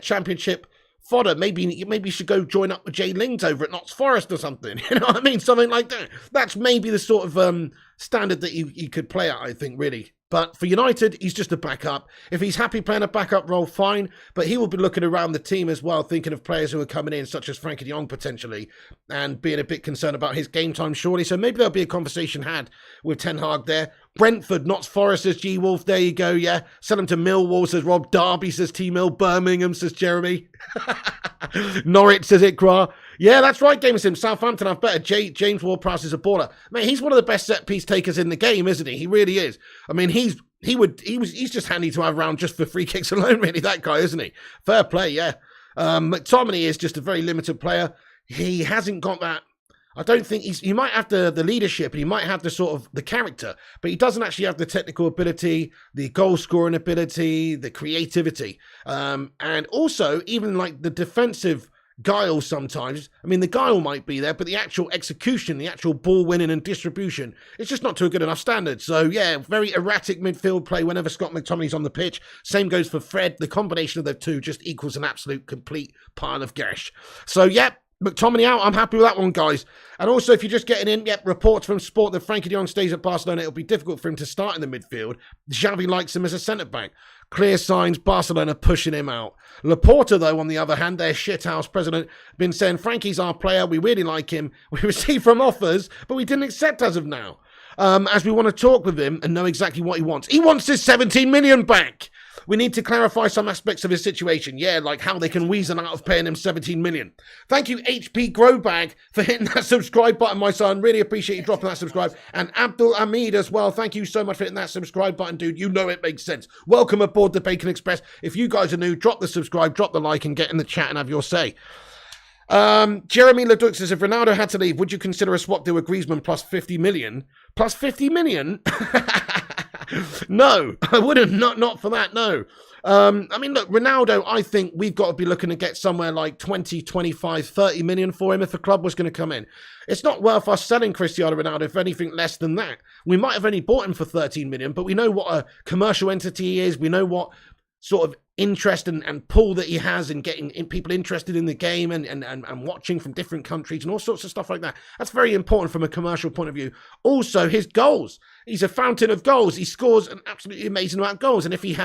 Championship fodder. Maybe you should go join up with Jay Lings over at Notts Forest or something. You know what I mean? Something like that. That's maybe the sort of standard that you could play at, I think, really. But for United, he's just a backup. If he's happy playing a backup role, fine. But he will be looking around the team as well, thinking of players who are coming in, such as Frankie de Jong potentially, and being a bit concerned about his game time, surely. So maybe there'll be a conversation had with Ten Hag there. Brentford, Notts Forest, says G Wolf. There you go, yeah. Sell him to Millwall, says Rob. Derby, says T-Mill. Birmingham, says Jeremy. Norwich, says Ikra. Yeah, that's right, Game Sim. Southampton have better. James Ward-Prowse is a baller. Mate, he's one of the best set-piece takers in the game, isn't he? He really is. I mean, he's just handy to have around just for free kicks alone, really, that guy, isn't he? Fair play, yeah. McTominay is just a very limited player. He hasn't got that. I don't think he might have the leadership and he might have the sort of the character, but he doesn't actually have the technical ability, the goal scoring ability, the creativity. And also even like the defensive guile sometimes. I mean, the guile might be there, but the actual execution, the actual ball winning and distribution, it's just not to a good enough standard. So yeah, very erratic midfield play whenever Scott McTominay's on the pitch. Same goes for Fred. The combination of the two just equals an absolute complete pile of gash. So yeah, McTominay out. I'm happy with that one, guys. And also, if you're just getting in, reports from Sport that Frankie de Jong stays at Barcelona. It'll be difficult for him to start in the midfield. Xavi likes him as a centre-back. Clear signs, Barcelona pushing him out. Laporta, though, on the other hand, their shithouse president, been saying, Frankie's our player. We really like him. We received from offers, but we didn't accept as of now. As we want to talk with him and know exactly what he wants. He wants his 17 million back. We need to clarify some aspects of his situation. Yeah, like how they can weasel out of paying him 17 million. Thank you, HP Growbag, for hitting that subscribe button, my son. Really appreciate you dropping that subscribe. And Abdul Hamid as well. Thank you so much for hitting that subscribe button, dude. You know it makes sense. Welcome aboard the Bacon Express. If you guys are new, drop the subscribe, drop the like, and get in the chat and have your say. Jeremy Leduc says, if Ronaldo had to leave, would you consider a swap deal with Griezmann plus 50 million? Plus 50 million? No, I wouldn't. Not for that, no. I mean, look, Ronaldo, I think we've got to be looking to get somewhere like 20, 25, 30 million for him if a club was going to come in. It's not worth us selling Cristiano Ronaldo for anything less than that. We might have only bought him for 13 million, but we know what a commercial entity he is. We know what sort of interest and pull that he has in getting people interested in the game and watching from different countries and all sorts of stuff like that. That's very important from a commercial point of view. Also, his goals. He's a fountain of goals. He scores an absolutely amazing amount of goals. And if he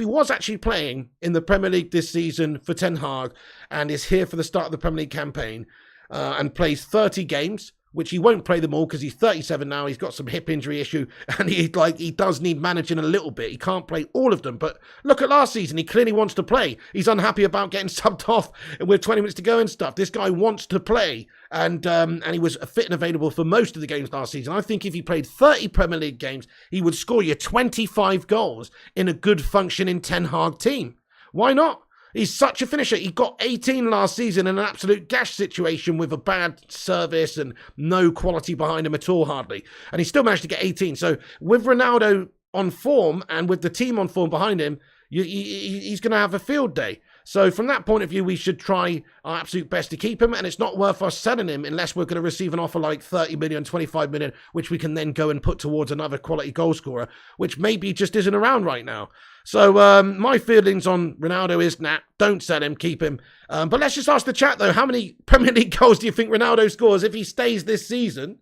was actually playing in the Premier League this season for Ten Hag and is here for the start of the Premier League campaign and plays 30 games, which he won't play them all because he's 37 now. He's got some hip injury issue and he does need managing a little bit. He can't play all of them. But look at last season. He clearly wants to play. He's unhappy about getting subbed off with 20 minutes to go and stuff. This guy wants to play. And he was fit and available for most of the games last season. I think if he played 30 Premier League games, he would score you 25 goals in a good functioning Ten Hag team. Why not? He's such a finisher. He got 18 last season in an absolute gash situation with a bad service and no quality behind him at all, hardly. And he still managed to get 18. So with Ronaldo on form and with the team on form behind him, he's going to have a field day. So from that point of view, we should try our absolute best to keep him. And it's not worth us selling him unless we're going to receive an offer like 30 million, 25 million, which we can then go and put towards another quality goal scorer, which maybe just isn't around right now. So my feelings on Ronaldo is, nah, don't sell him, keep him. But let's just ask the chat, though. How many Premier League goals do you think Ronaldo scores if he stays this season?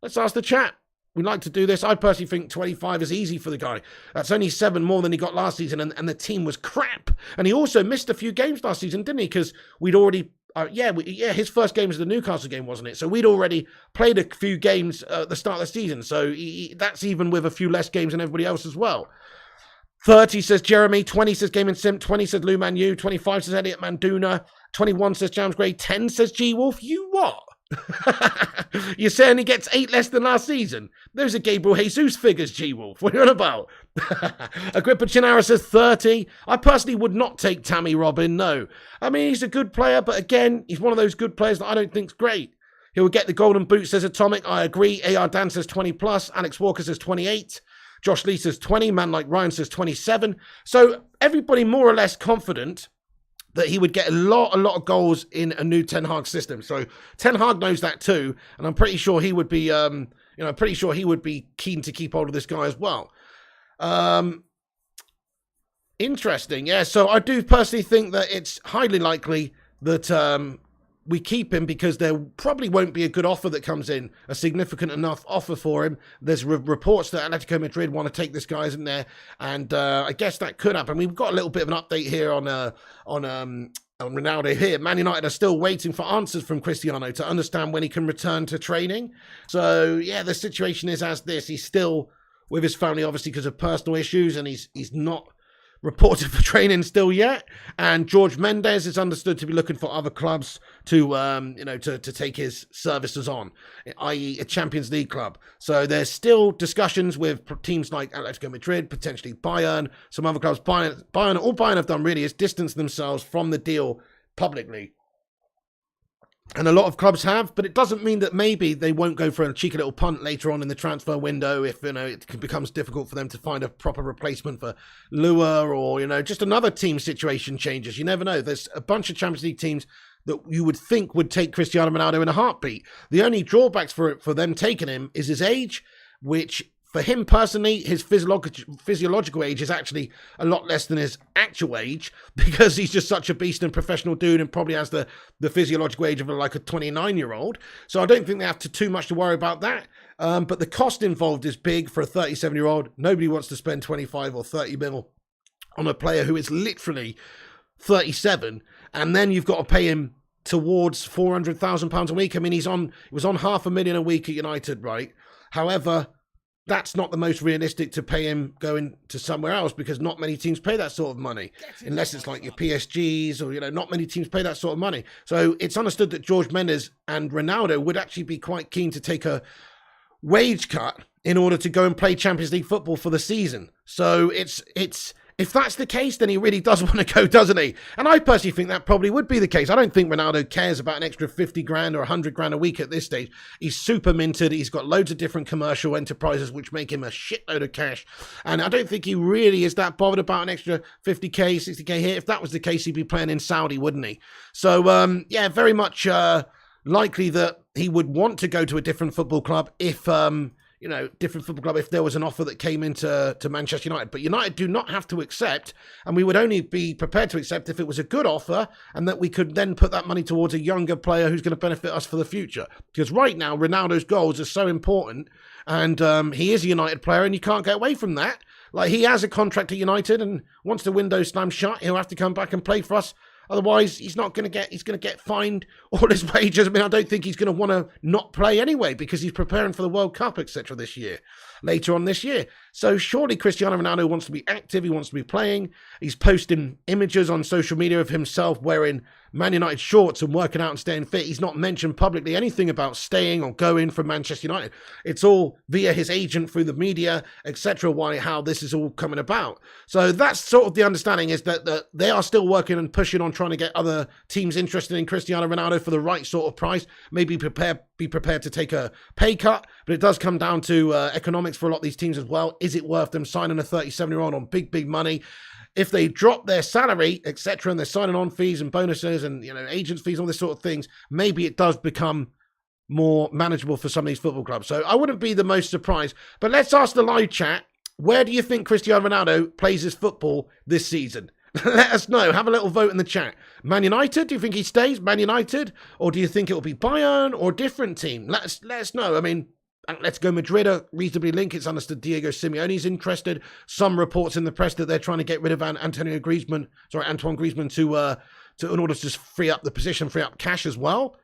Let's ask the chat. We like to do this. I personally think 25 is easy for the guy. That's only 7 more than he got last season, and the team was crap. And he also missed a few games last season, didn't he? Because we'd already, his first game was the Newcastle game, wasn't it? So we'd already played a few games at the start of the season. So that's even with a few less games than everybody else as well. 30 says Jeremy, 20 says Gaming Sim, 20 says Lou Manu, 25 says Elliot Manduna, 21 says James Gray, 10 says G Wolf. You what? You're saying he gets 8 less than last season? Those are Gabriel Jesus figures, G-Wolf. What are you on about? Agrippa Chinara says 30. I personally would not take Tammy Robin, no. I mean, he's a good player, but again, he's one of those good players that I don't think's great. He will get the golden boot, says Atomic. I agree. AR Dan says 20 plus. Alex Walker says 28. Josh Lee says 20. Man like Ryan says 27. So everybody more or less confident that he would get a lot of goals in a new Ten Hag system. So Ten Hag knows that too, and I'm pretty sure he would be, keen to keep hold of this guy as well. Interesting, yeah. So I do personally think that it's highly likely that we keep him because there probably won't be a good offer that comes in, a significant enough offer for him. There's reports that Atletico Madrid want to take this guy, isn't there? And I guess that could happen. We've got a little bit of an update here on Ronaldo here. Man United are still waiting for answers from Cristiano to understand when he can return to training. So yeah, the situation is as this. He's still with his family, obviously, because of personal issues, and he's not reported for training still yet. And George Mendes is understood to be looking for other clubs to take his services on, i.e. a Champions League club. So there's still discussions with teams like Atletico Madrid, potentially Bayern, some other clubs. All Bayern have done really is distance themselves from the deal publicly. And a lot of clubs have, but it doesn't mean that maybe they won't go for a cheeky little punt later on in the transfer window if, it becomes difficult for them to find a proper replacement for Lua or, just another team situation changes. You never know. There's a bunch of Champions League teams that you would think would take Cristiano Ronaldo in a heartbeat. The only drawbacks for them taking him is his age, which for him personally, his physiological age is actually a lot less than his actual age because he's just such a beast and professional dude and probably has the physiological age of like a 29-year-old. So I don't think they have too much to worry about that. But the cost involved is big for a 37-year-old. Nobody wants to spend 25 or 30 mil on a player who is literally 37. And then you've got to pay him towards £400,000 a week. I mean, he was on $500,000 a week at United, right? However, that's not the most realistic to pay him going to somewhere else because not many teams pay that sort of money unless it's like your PSGs or, not many teams pay that sort of money. So it's understood that George Mendes and Ronaldo would actually be quite keen to take a wage cut in order to go and play Champions League football for the season. So it's if that's the case, then he really does want to go, doesn't he? And I personally think that probably would be the case. I don't think Ronaldo cares about an extra 50 grand or 100 grand a week at this stage. He's super minted. He's got loads of different commercial enterprises which make him a shitload of cash. And I don't think he really is that bothered about an extra 50k, 60k here. If that was the case, he'd be playing in Saudi, wouldn't he? So, very much likely that he would want to go to a different football club if if there was an offer that came into Manchester United. But United do not have to accept, and we would only be prepared to accept if it was a good offer and that we could then put that money towards a younger player who's going to benefit us for the future. Because right now, Ronaldo's goals are so important, and he is a United player, and you can't get away from that. Like, he has a contract at United, and once the window slams shut, he'll have to come back and play for us. Otherwise, he's going to get fined all his wages. I mean, I don't think he's going to want to not play anyway because he's preparing for the World Cup, etc. later on this year. So surely Cristiano Ronaldo wants to be active. He wants to be playing. He's posting images on social media of himself wearing Man United shorts and working out and staying fit. He's not mentioned publicly anything about staying or going from Manchester United. It's all via his agent through the media, etc. How this is all coming about. So that's sort of the understanding, is that they are still working and pushing on trying to get other teams interested in Cristiano Ronaldo for the right sort of price. Maybe be prepared to take a pay cut, but it does come down to economics for a lot of these teams as well. Is it worth them signing a 37-year-old on big money? If they drop their salary, etc., and they're signing on fees and bonuses and agents' fees, all this sort of things, maybe it does become more manageable for some of these football clubs. So I wouldn't be the most surprised. But let's ask the live chat, where do you think Cristiano Ronaldo plays his football this season? Let us know. Have a little vote in the chat. Man United, do you think he stays Man United? Or do you think it will be Bayern or a different team? Let us know. I mean, let's go Madrid are reasonably linked. It's understood Diego Simeone's interested. Some reports in the press that they're trying to get rid of Antoine Griezmann to in order to just free up the position, free up cash as well.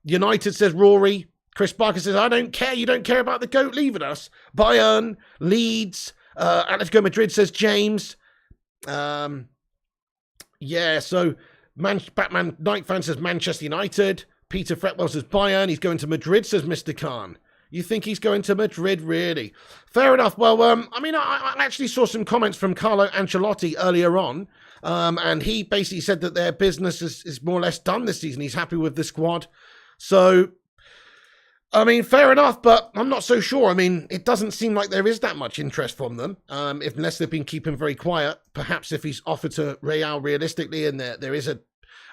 United says Rory. Chris Barker says, I don't care. You don't care about the GOAT leaving us. Bayern, Leeds. Atletico Madrid says James. Yeah, so Batman Night Fan says Manchester United. Peter Fretwell says Bayern. He's going to Madrid, says Mr. Khan. You think he's going to Madrid, really? Fair enough. Well, I actually saw some comments from Carlo Ancelotti earlier on, and he basically said that their business is more or less done this season. He's happy with the squad. So, I mean, fair enough, but I'm not so sure. I mean, it doesn't seem like there is that much interest from them, unless they've been keeping very quiet. Perhaps if he's offered to Real realistically and there is an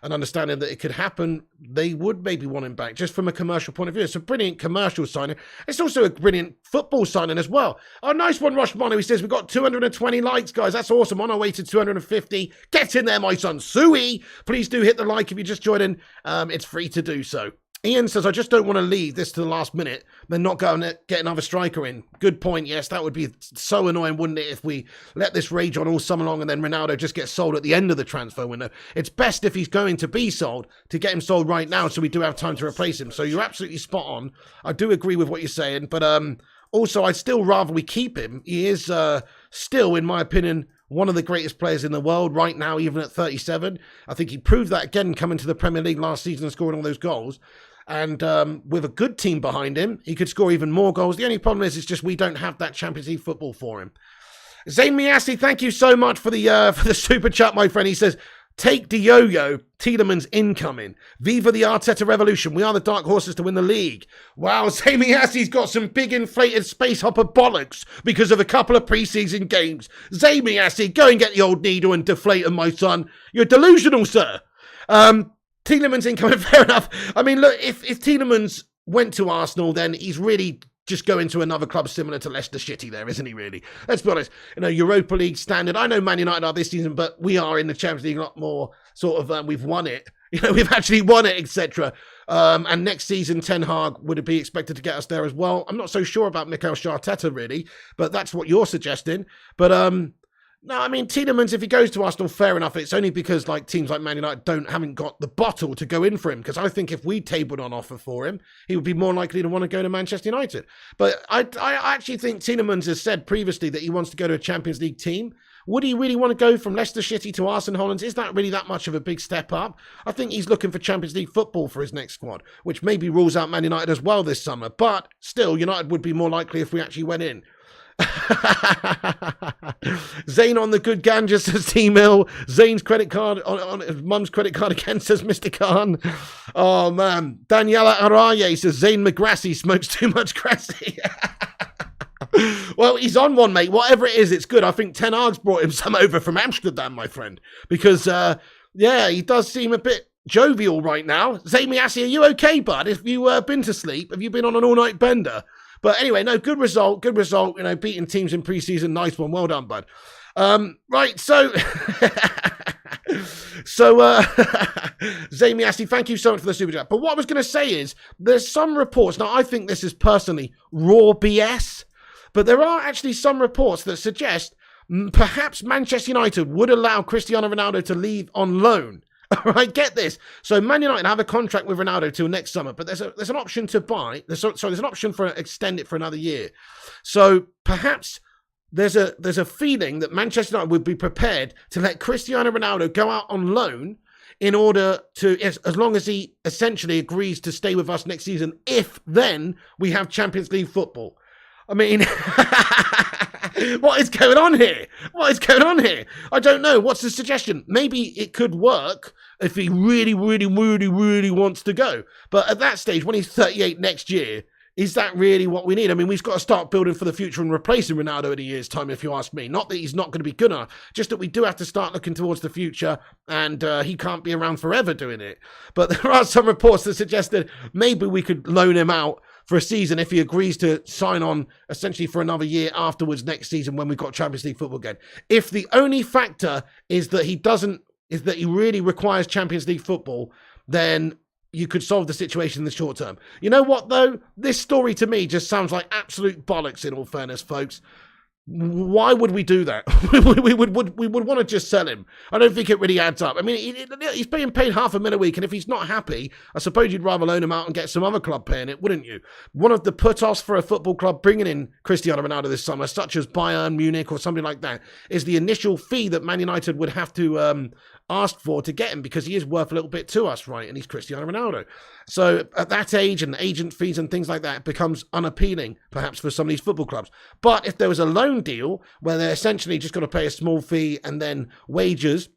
understanding that it could happen, they would maybe want him back, just from a commercial point of view. It's a brilliant commercial signing. It's also a brilliant football signing as well. Oh, nice one, Rosh Mono. He says, we've got 220 likes, guys. That's awesome. On our way to 250. Get in there, my son. Sui. Please do hit the like if you just joined in. It's free to do so. Ian says, I just don't want to leave this to the last minute, then not go and get another striker in. Good point. Yes, that would be so annoying, wouldn't it, if we let this rage on all summer long and then Ronaldo just gets sold at the end of the transfer window. It's best if he's going to be sold to get him sold right now so we do have time to replace him. So you're absolutely spot on. I do agree with what you're saying, but also I'd still rather we keep him. He is still, in my opinion, one of the greatest players in the world right now, even at 37. I think he proved that again coming to the Premier League last season and scoring all those goals. And with a good team behind him, he could score even more goals. The only problem is, it's just we don't have that Champions League football for him. Zayn Miassi, thank you so much for the super chat, my friend. He says, take Diogo, Tielemans incoming. Viva the Arteta revolution. We are the dark horses to win the league. Wow, Zayn Miassi's got some big inflated space hopper bollocks because of a couple of pre-season games. Zayn Miassi, go and get the old needle and deflate him, my son. You're delusional, sir. Tielemans incoming, fair enough. I mean, look, if Tielemans went to Arsenal, then he's really just going to another club similar to Leicester City there, isn't he, really? Let's be honest. Europa League standard. I know Man United are this season, but we are in the Champions League a lot more sort of, we've won it. We've actually won it, etc. And next season, Ten Hag would be expected to get us there as well. I'm not so sure about Mikel Arteta, really, but that's what you're suggesting. But, no, I mean, Tielemans, if he goes to Arsenal, fair enough. It's only because teams like Man United haven't got the bottle to go in for him. Because I think if we tabled on offer for him, he would be more likely to want to go to Manchester United. But I actually think Tielemans has said previously that he wants to go to a Champions League team. Would he really want to go from Leicester City to Arsenal Hollands? Is that really that much of a big step up? I think he's looking for Champions League football for his next squad, which maybe rules out Man United as well this summer. But still, United would be more likely if we actually went in. Zayn on the good ganja, says T-Mill. Zayn's credit card on his mum's credit card again, says Mr. Khan. Oh man. Daniela Araye says Zayn McGrassy smokes too much grassy. Well, he's on one, mate. Whatever it is, it's good. I think Ten Hag's brought him some over from Amsterdam, my friend, because yeah, he does seem a bit jovial right now. Zayn Miassi, are you okay, bud? Have you been to sleep? Have you been on an all-night bender? But anyway, no, good result. Beating teams in pre-season, nice one. Well done, bud. Right, so... Zayn Miassi, thank you so much for the super chat. But what I was going to say is, there's some reports, now I think this is personally raw BS, but there are actually some reports that suggest perhaps Manchester United would allow Cristiano Ronaldo to leave on loan. All right, get this. So Man United have a contract with Ronaldo till next summer, but there's an option to buy. There's an option for extend it for another year. So perhaps there's a feeling that Manchester United would be prepared to let Cristiano Ronaldo go out on loan in order to, as long as he essentially agrees to stay with us next season, if then we have Champions League football. I mean, what is going on here? What is going on here? I don't know. What's the suggestion? Maybe it could work if he really, really, really, really wants to go. But at that stage, when he's 38 next year, is that really what we need? I mean, we've got to start building for the future and replacing Ronaldo in a year's time, if you ask me. Not that he's not going to be good enough, just that we do have to start looking towards the future, and he can't be around forever doing it. But there are some reports that suggest that maybe we could loan him out for a season if he agrees to sign on essentially for another year afterwards next season when we've got Champions League football again. If the only factor is that he really requires Champions League football, then you could solve the situation in the short term. You know what, though? This story to me just sounds like absolute bollocks, in all fairness, folks. Why would we do that? we would want to just sell him. I don't think it really adds up. I mean, he's being paid $500,000 a week, and if he's not happy, I suppose you'd rather loan him out and get some other club paying it, wouldn't you? One of the put-offs for a football club bringing in Cristiano Ronaldo this summer, such as Bayern Munich or something like that, is the initial fee that Man United would have to ask for to get him, because he is worth a little bit to us, right? And he's Cristiano Ronaldo. So at that age, and agent fees and things like that, it becomes unappealing, perhaps, for some of these football clubs. But if there was a loan deal where they're essentially just going to pay a small fee and then wages,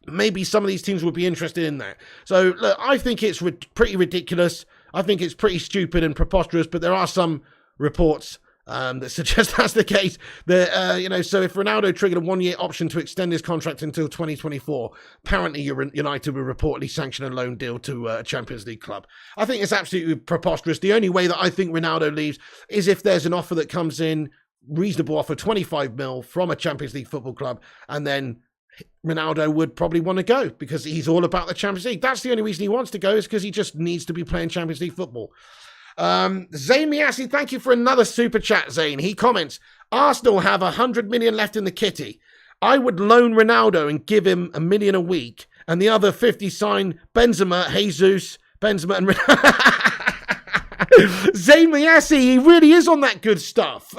maybe some of these teams would be interested in that. So look, I think it's pretty ridiculous. I think it's pretty stupid and preposterous, but there are some reports that suggest that's the case. So if Ronaldo triggered a 1-year option to extend his contract until 2024, apparently United will reportedly sanction a loan deal to a Champions League club. I think it's absolutely preposterous. The only way that I think Ronaldo leaves is if there's an offer that comes in, reasonable offer, 25 mil from a Champions League football club, and then Ronaldo would probably want to go because he's all about the Champions League. That's the only reason he wants to go, is because he just needs to be playing Champions League football. Zayn Miasi, thank you for another super chat, Zayn. He comments, Arsenal have 100 million left in the kitty. I would loan Ronaldo and give him $1 million a week, and the other 50 sign Benzema, Jesus, Benzema and Zayn Miasi, he really is on that good stuff.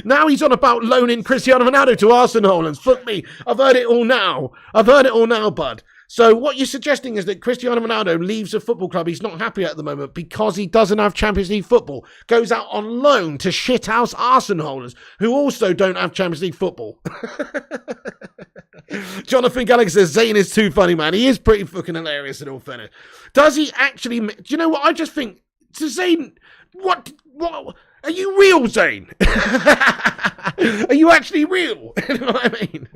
Now he's on about loaning Cristiano Ronaldo to Arsenal, and fuck me, I've heard it all now, bud. So what you're suggesting is that Cristiano Ronaldo leaves a football club he's not happy at the moment because he doesn't have Champions League football, goes out on loan to shithouse Arsenal who also don't have Champions League football. Jonathan Gallagher says, Zayn is too funny, man. He is pretty fucking hilarious in all fairness. Does he actually... Do you know what? I just think... To Zayn... What... Are you real, Zayn? Are you actually real? You know what I mean?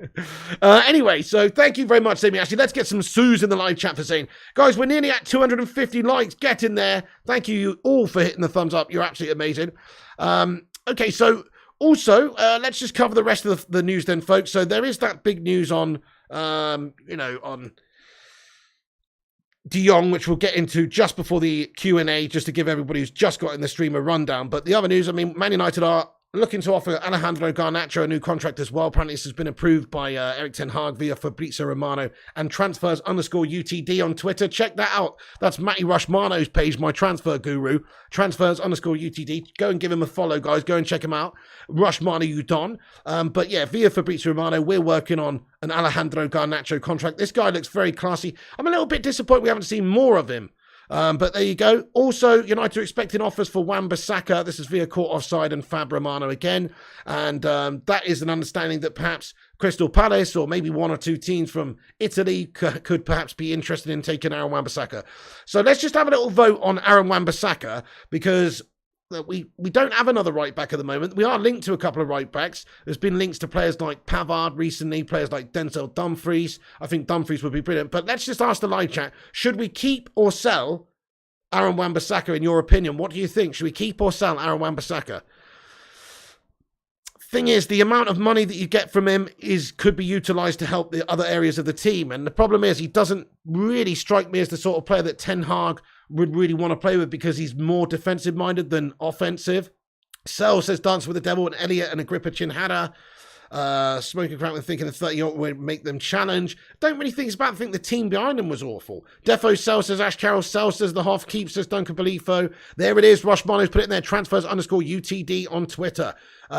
Anyway, so thank you very much, Zayn. Actually, let's get some Sues in the live chat for Zayn. Guys, we're nearly at 250 likes. Get in there. Thank you all for hitting the thumbs up. You're absolutely amazing. Okay, so also, let's just cover the rest of the news then, folks. So there is that big news on, on Jong, which we'll get into just before the Q&A, just to give everybody who's just got in the stream a rundown. But the other news, I mean, Man United are looking to offer Alejandro Garnacho a new contract as well. Apparently this has been approved by Erik Ten Hag via Fabrizio Romano and transfers_UTD on Twitter. Check that out. That's Matty Rushmano's page, my transfer guru. Transfers_UTD. Go and give him a follow, guys. Go and check him out. Rushmano Udon. But yeah, via Fabrizio Romano, we're working on an Alejandro Garnacho contract. This guy looks very classy. I'm a little bit disappointed we haven't seen more of him. But there you go. Also, United are expecting offers for Wan-Bissaka. This is via Court Offside and Fab Romano again. And that is an understanding that perhaps Crystal Palace or maybe one or two teams from Italy could perhaps be interested in taking Aaron Wan-Bissaka. So let's just have a little vote on Aaron Wan-Bissaka, because we don't have another right back at the moment. We are linked to a couple of right backs. There's been links to players like Pavard recently, players like Denzel Dumfries. I think Dumfries would be brilliant. But let's just ask the live chat, should we keep or sell Aaron Wan-Bissaka in your opinion? What do you think? Should we keep or sell Aaron Wan-Bissaka? Thing is, the amount of money that you get from him could be utilised to help the other areas of the team. And the problem is he doesn't really strike me as the sort of player that Ten Hag would really want to play with, because he's more defensive-minded than offensive. Sel says Dance with the Devil and Elliot and Agrippa Chinhada. Smoking Crack with thinking the 30 would make them challenge. Don't really think it's bad. I think the team behind them was awful. Defo Sel says Ash Carroll. Sel says the Hoff. Keep says Duncan Belifo. There it is. Rushmano's put it in there. Transfers_UTD on Twitter.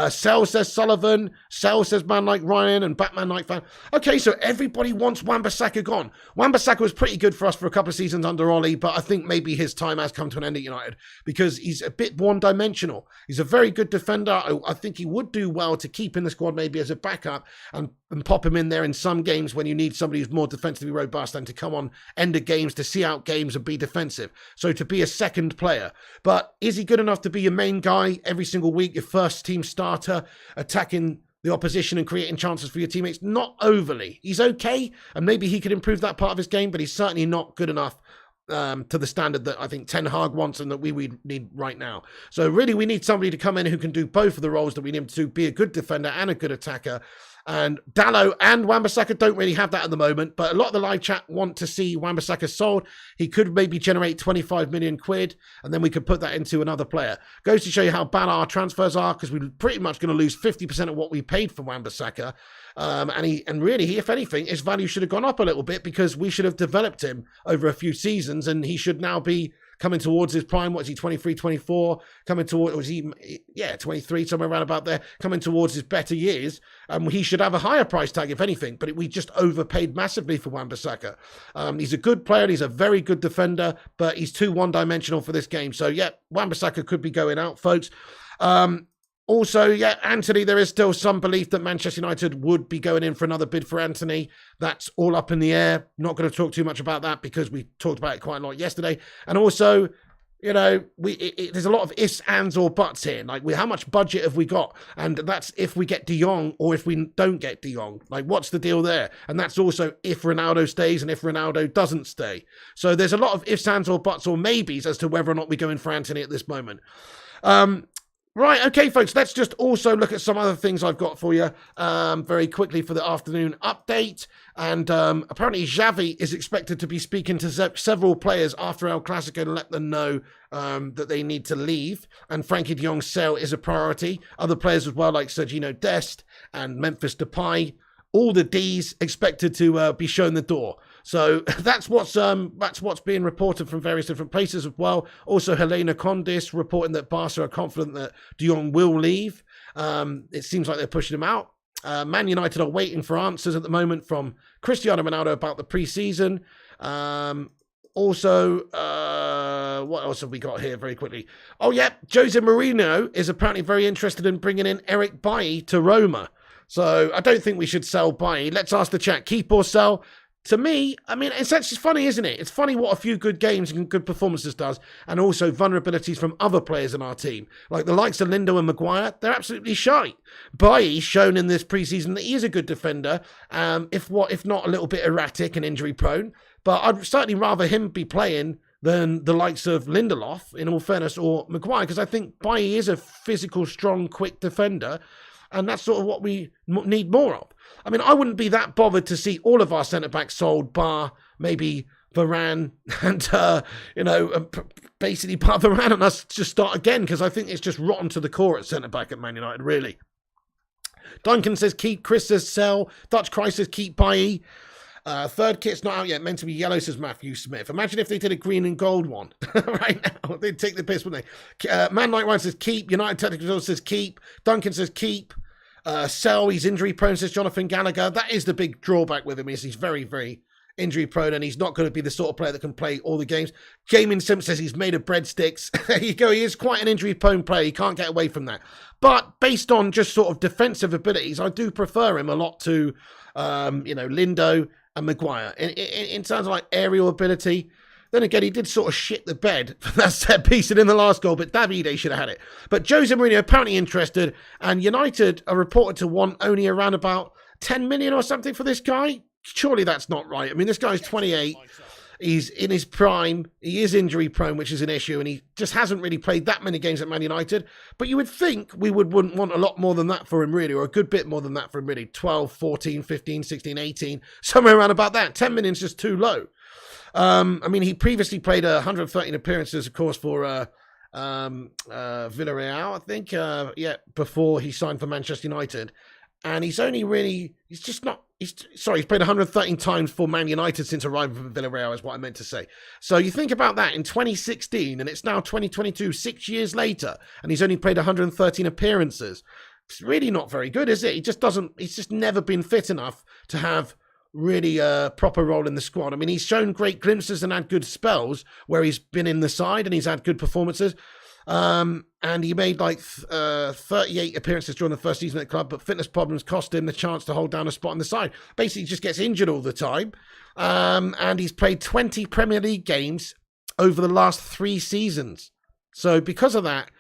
Sel says Sullivan. Sel says man like Ryan and Batman like fan. Okay, so everybody wants Wan-Bissaka gone. Wan-Bissaka was pretty good for us for a couple of seasons under Ollie, but I think maybe his time has come to an end at United because he's a bit one-dimensional. He's a very good defender. I think he would do well to keep in the squad maybe as a backup and pop him in there in some games when you need somebody who's more defensively robust and to come on end of games to see out games and be defensive. So to be a second player. But is he good enough to be your main guy every single week, your first team starter, attacking the opposition and creating chances for your teammates? Not overly. He's okay, and maybe he could improve that part of his game, but he's certainly not good enough to the standard that I think Ten Hag wants and that we need right now. So really we need somebody to come in who can do both of the roles that we need him to, be a good defender and a good attacker. And Dalot and Wan-Bissaka don't really have that at the moment, but a lot of the live chat want to see Wan-Bissaka sold. He could maybe generate 25 million quid, and then we could put that into another player. Goes to show you how bad our transfers are, because we're pretty much going to lose 50% of what we paid for Wan-Bissaka. And really, if anything, his value should have gone up a little bit because we should have developed him over a few seasons, and he should now be coming towards his prime. What is he, 23, 24? Coming towards, was he, 23, somewhere around about there, coming towards his better years. He should have a higher price tag, if anything, but we just overpaid massively for Wan-Bissaka. He's a good player, he's a very good defender, but he's too one-dimensional for this game. So, yeah, Wan-Bissaka could be going out, folks. Also, Anthony, there is still some belief that Manchester United would be going in for another bid for Anthony. That's all up in the air. Not going to talk too much about that because we talked about it quite a lot yesterday. And also, there's a lot of ifs, ands, or buts here. Like, how much budget have we got? And that's if we get De Jong or if we don't get De Jong. Like, what's the deal there? And that's also if Ronaldo stays and if Ronaldo doesn't stay. So there's a lot of ifs, ands, or buts, or maybes as to whether or not we go in for Anthony at this moment. Right, okay, folks, let's just also look at some other things I've got for you very quickly for the afternoon update. And apparently Xavi is expected to be speaking to several players after El Clasico to let them know that they need to leave. And Frankie de Jong's sale is a priority. Other players as well, like Sergio Dest and Memphis Depay. All the Ds expected to be shown the door. So that's what's being reported from various different places as well. Also, Helena Condis reporting that Barca are confident that De Jong will leave. It seems like they're pushing him out. Man United are waiting for answers at the moment from Cristiano Ronaldo about the pre-season. Also, what else have we got here very quickly? Oh, yeah, Jose Mourinho is apparently very interested in bringing in Eric Bailly to Roma. So I don't think we should sell Bailly. Let's ask the chat, keep or sell? To me, I mean, it's actually funny, isn't it? It's funny what a few good games and good performances does, and also vulnerabilities from other players in our team. Like the likes of Lindo and Maguire, they're absolutely shite. Bailly's shown in this preseason that he is a good defender, if not a little bit erratic and injury prone. But I'd certainly rather him be playing than the likes of Lindelof, in all fairness, or Maguire, because I think Bailly is a physical, strong, quick defender. And that's sort of what we need more of. I mean, I wouldn't be that bothered to see all of our centre-backs sold, bar maybe Varane and, basically bar Varane and us just start again, because I think it's just rotten to the core at centre-back at Man United, really. Duncan says keep, Chris says sell, Dutch Christ says keep Bailly. Third kit's not out yet, meant to be yellow, says Matthew Smith. Imagine if they did a green and gold one right now. They'd take the piss, wouldn't they? Man Like Ryan says keep. United Technical Results says keep. Duncan says keep. Sell, he's injury prone, says Jonathan Gallagher. That is the big drawback with him, is he's very, very injury prone and he's not going to be the sort of player that can play all the games. Jamin Sim says he's made of breadsticks. There you go, he is quite an injury prone player. He can't get away from that. But based on just sort of defensive abilities, I do prefer him a lot to, Lindo and Maguire. In terms of like aerial ability, then again, he did sort of shit the bed for that set piece in the last goal, but Davide should have had it. But Jose Mourinho apparently interested, and United are reported to want only around about 10 million or something for this guy. Surely that's not right. I mean, this guy's 28. He's in his prime. He is injury prone, which is an issue, and he just hasn't really played that many games at Man United. But you would think we wouldn't want a lot more than that for him, really, or a good bit more than that for him, really. 12, 14, 15, 16, 18, somewhere around about that. 10 million is just too low. I mean, he previously played 113 appearances, of course, for Villarreal, I think, before he signed for Manchester United. And he's played 113 times for Man United since arriving from Villarreal, is what I meant to say. So you think about that in 2016, and it's now 2022, 6 years later, and he's only played 113 appearances. It's really not very good, is it? He's just never been fit enough to have really a proper role in the squad. I mean, he's shown great glimpses and had good spells where he's been in the side and he's had good performances. And he made like 38 appearances during the first season at the club, but fitness problems cost him the chance to hold down a spot on the side. Basically, he just gets injured all the time. And he's played 20 Premier League games over the last 3 seasons. So because of that,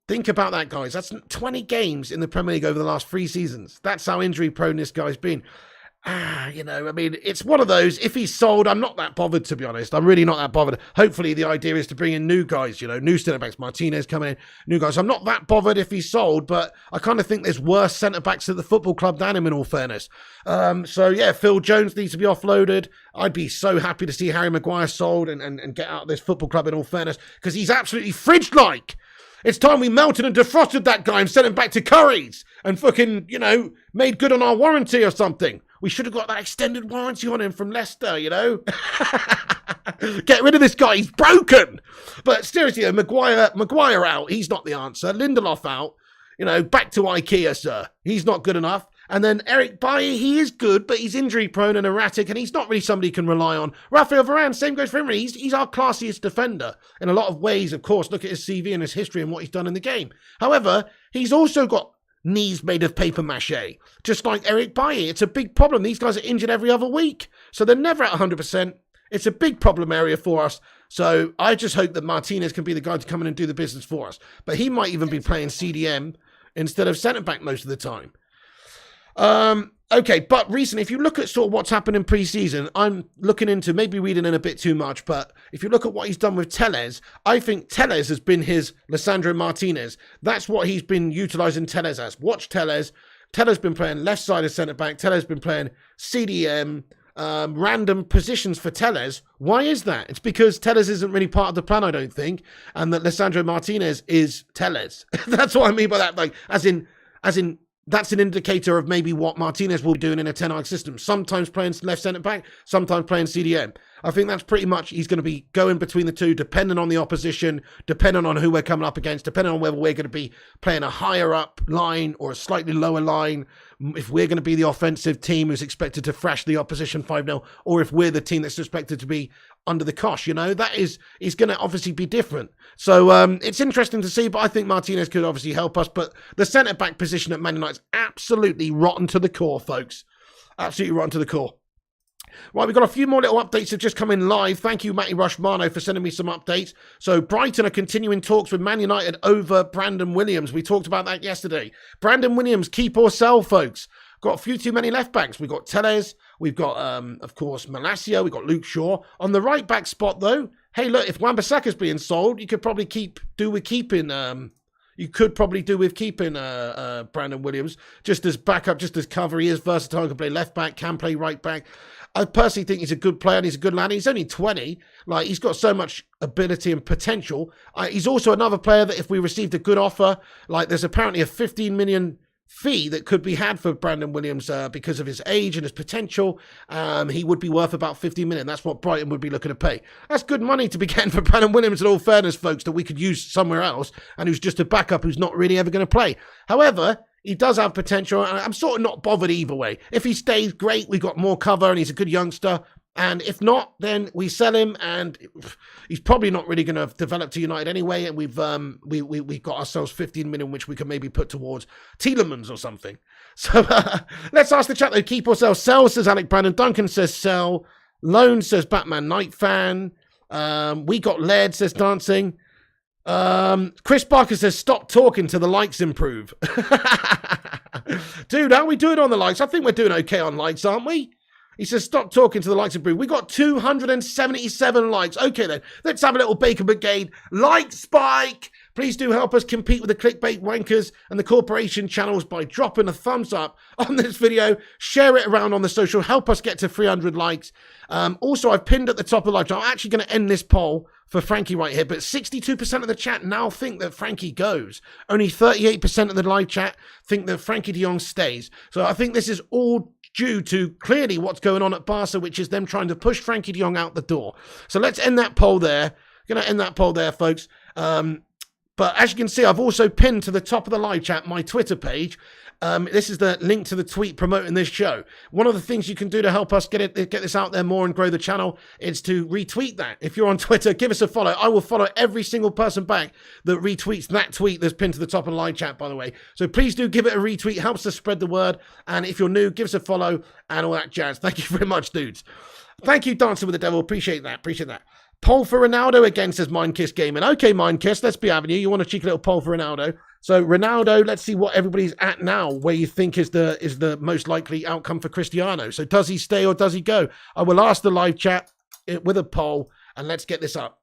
think about that, guys. That's 20 games in the Premier League over the last 3 seasons. That's how injury prone this guy's been. I mean, it's one of those. If he's sold, I'm not that bothered, to be honest. I'm really not that bothered. Hopefully, the idea is to bring in new guys, new centre-backs. Martinez coming in, new guys. I'm not that bothered if he's sold, but I kind of think there's worse centre-backs at the football club than him, in all fairness. Phil Jones needs to be offloaded. I'd be so happy to see Harry Maguire sold and get out of this football club, in all fairness, because he's absolutely fridge-like. It's time we melted and defrosted that guy and sent him back to Curry's and fucking, made good on our warranty or something. We should have got that extended warranty on him from Leicester, Get rid of this guy. He's broken. But seriously, Maguire out. He's not the answer. Lindelof out. Back to IKEA, sir. He's not good enough. And then Eric Bailly, he is good, but he's injury prone and erratic, and he's not really somebody you can rely on. Rafael Varane, same goes for him. He's our classiest defender in a lot of ways, of course. Look at his CV and his history and what he's done in the game. However, he's also got knees made of paper mache, just like Eric Bailly. It's a big problem. These guys are injured every other week, so they're never at 100%. It's a big problem area for us. So I just hope that Martinez can be the guy to come in and do the business for us. But he might even be playing CDM instead of centre-back most of the time. Okay, but recently, if you look at sort of what's happened in pre-season, I'm looking into, maybe reading in a bit too much, but if you look at what he's done with Telles, I think Telles has been his Lisandro Martinez. That's what he's been utilising Telles as. Watch Telles. Telles been playing left side of centre-back. Telles been playing CDM, random positions for Telles. Why is that? It's because Telles isn't really part of the plan, I don't think, and that Lisandro Martinez is Telles. That's what I mean by that, like, as in, that's an indicator of maybe what Martinez will be doing in a 10-eye system. Sometimes playing left centre-back, sometimes playing CDM. I think that's pretty much, he's going to be going between the two, depending on the opposition, depending on who we're coming up against, depending on whether we're going to be playing a higher up line or a slightly lower line, if we're going to be the offensive team who's expected to thrash the opposition 5-0, or if we're the team that's expected to be under the cosh, that is going to obviously be different. So it's interesting to see, but I think Martinez could obviously help us. But the centre-back position at Man United is absolutely rotten to the core, folks. Absolutely rotten to the core. Right, we've got a few more little updates that have just come in live. Thank you, Matty Rushmano, for sending me some updates. So Brighton are continuing talks with Man United over Brandon Williams. We talked about that yesterday. Brandon Williams, keep or sell, folks. Got a few too many left backs. We've got Telles. We've got, of course, Malacia. We've got Luke Shaw. On the right back spot, though, hey, look, if Wan-Bissaka's being sold, you could probably do with keeping Brandon Williams just as backup, just as cover. He is versatile, can play left back, can play right back. I personally think he's a good player and he's a good lad. He's only 20. Like, he's got so much ability and potential. He's also another player that if we received a good offer, like there's apparently a 15 million fee that could be had for Brandon Williams because of his age and his potential. He would be worth about 50 million. That's what Brighton would be looking to pay. That's good money to be getting for Brandon Williams, in all fairness, folks, that we could use somewhere else and who's just a backup who's not really ever going to play. However, he does have potential, and I'm sort of not bothered either way. If he stays, great, we've got more cover, and he's a good youngster. And if not, then we sell him, and he's probably not really going to develop to United anyway. And we've got ourselves 15 million, which we can maybe put towards Tielemans or something. So let's ask the chat though: keep or sell? Sell, says Alec Brandon. Duncan says sell. Loan says Batman Night Fan. We got Led, says Dancing. Chris Barker says stop talking till the likes improve. Dude, how are we doing on the likes? I think we're doing okay on likes, aren't we? He says stop talking till the likes improve. We got 277 likes. Okay then, let's have a little Bacon Brigade like spike. Please do help us compete with the clickbait wankers and the corporation channels by dropping a thumbs up on this video. Share it around on the social. Help us get to 300 likes. Also, I've pinned at the top of the live chat. I'm actually going to end this poll for Frankie right here, but 62% of the chat now think that Frankie goes. Only 38% of the live chat think that Frankie de Jong stays. So I think this is all due to clearly what's going on at Barca, which is them trying to push Frankie de Jong out the door. So let's end that poll there. Going to end that poll there, folks. But as you can see, I've also pinned to the top of the live chat my Twitter page. This is the link to the tweet promoting this show. One of the things you can do to help us get this out there more and grow the channel is to retweet that. If you're on Twitter, give us a follow. I will follow every single person back that retweets that tweet that's pinned to the top of the live chat, by the way. So please do give it a retweet. It helps us spread the word. And if you're new, give us a follow and all that jazz. Thank you very much, dudes. Thank you, Dancing with the Devil. Appreciate that. Appreciate that. Poll for Ronaldo again, says Mindkiss Gaming. Okay, Mindkiss, let's be having you. You want a cheeky little poll for Ronaldo. So Ronaldo, let's see what everybody's at now, where you think is the most likely outcome for Cristiano. So does he stay or does he go? I will ask the live chat with a poll, and let's get this up.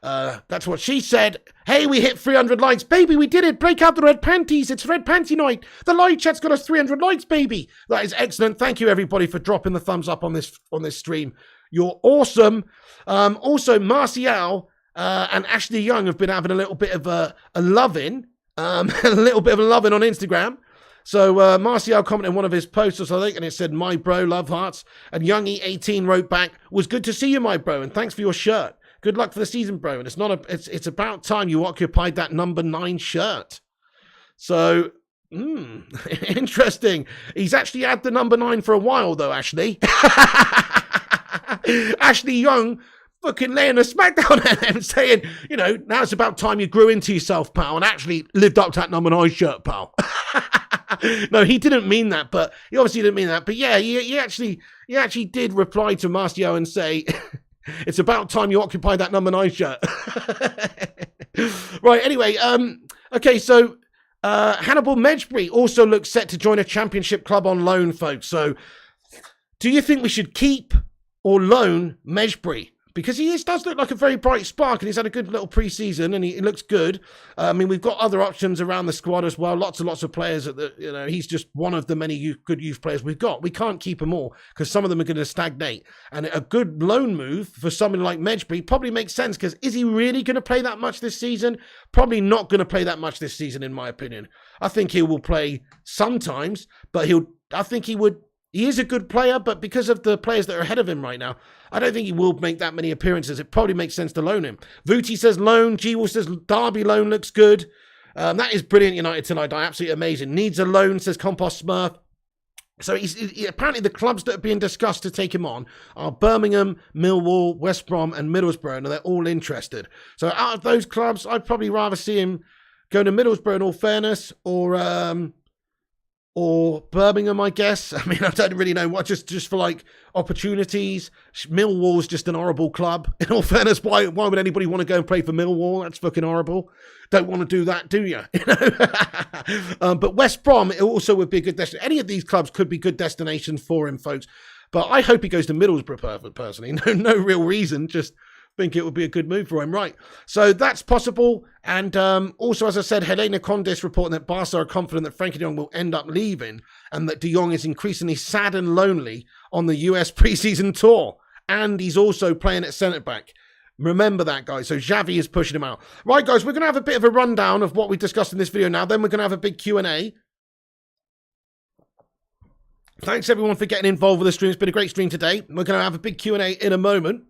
That's what she said. Hey, we hit 300 likes. Baby, we did it. Break out the red panties. It's red panty night. The live chat's got us 300 likes, baby. That is excellent. Thank you, everybody, for dropping the thumbs up on this stream. You're awesome. Also, Martial and Ashley Young have been having a little bit of a love-in. A little bit of a love-in on Instagram. So Martial commented on one of his posts, I think, and it said, "My bro, love hearts." And Youngie18 wrote back, "Was good to see you, my bro, and thanks for your shirt. Good luck for the season, bro. And it's about time you occupied that number 9 shirt." So, interesting. He's actually had the number 9 for a while, though, Ashley. Ashley Young fucking laying a smackdown at him, saying, you know, now it's about time you grew into yourself, pal, and actually lived up to that number 9 shirt, pal. No, he didn't mean that, but he obviously didn't mean that. But yeah, he actually did reply to Martial and say, it's about time you occupied that number 9 shirt. Right, anyway, okay, so Hannibal Medjbury also looks set to join a championship club on loan, folks. So do you think we should keep or loan Medjbury? Because he does look like a very bright spark, and he's had a good little pre-season, and he looks good. I mean, we've got other options around the squad as well. Lots and lots of players. He's just one of the many good youth players we've got. We can't keep them all because some of them are going to stagnate. And a good loan move for someone like Medjbury probably makes sense, because is he really going to play that much this season? Probably not going to play that much this season, in my opinion. I think he will play sometimes, but he is a good player, but because of the players that are ahead of him right now, I don't think he will make that many appearances. It probably makes sense to loan him. Vuti says loan. G-Will says Derby loan looks good. That is brilliant, United Till I Die. Absolutely amazing. Needs a loan, says Compost Smurf. So apparently the clubs that are being discussed to take him on are Birmingham, Millwall, West Brom and Middlesbrough, and they're all interested. So out of those clubs, I'd probably rather see him go to Middlesbrough, in all fairness, or Birmingham, I guess. I mean, I don't really know what, just for like opportunities. Millwall's just an horrible club. In all fairness, why would anybody want to go and play for Millwall? That's fucking horrible. Don't want to do that, do you? But West Brom, it also would be a good destination. Any of these clubs could be good destinations for him, folks. But I hope he goes to Middlesbrough, personally. No real reason, just think it would be a good move for him, right? So that's possible. And also, as I said, Helena Condis reporting that Barca are confident that Frankie de Jong will end up leaving, and that de Jong is increasingly sad and lonely on the US preseason tour. And he's also playing at centre-back. Remember that, guys. So Xavi is pushing him out. Right, guys, we're going to have a bit of a rundown of what we discussed in this video now. Then we're going to have a big Q&A. Thanks, everyone, for getting involved with the stream. It's been a great stream today. We're going to have a big Q&A in a moment.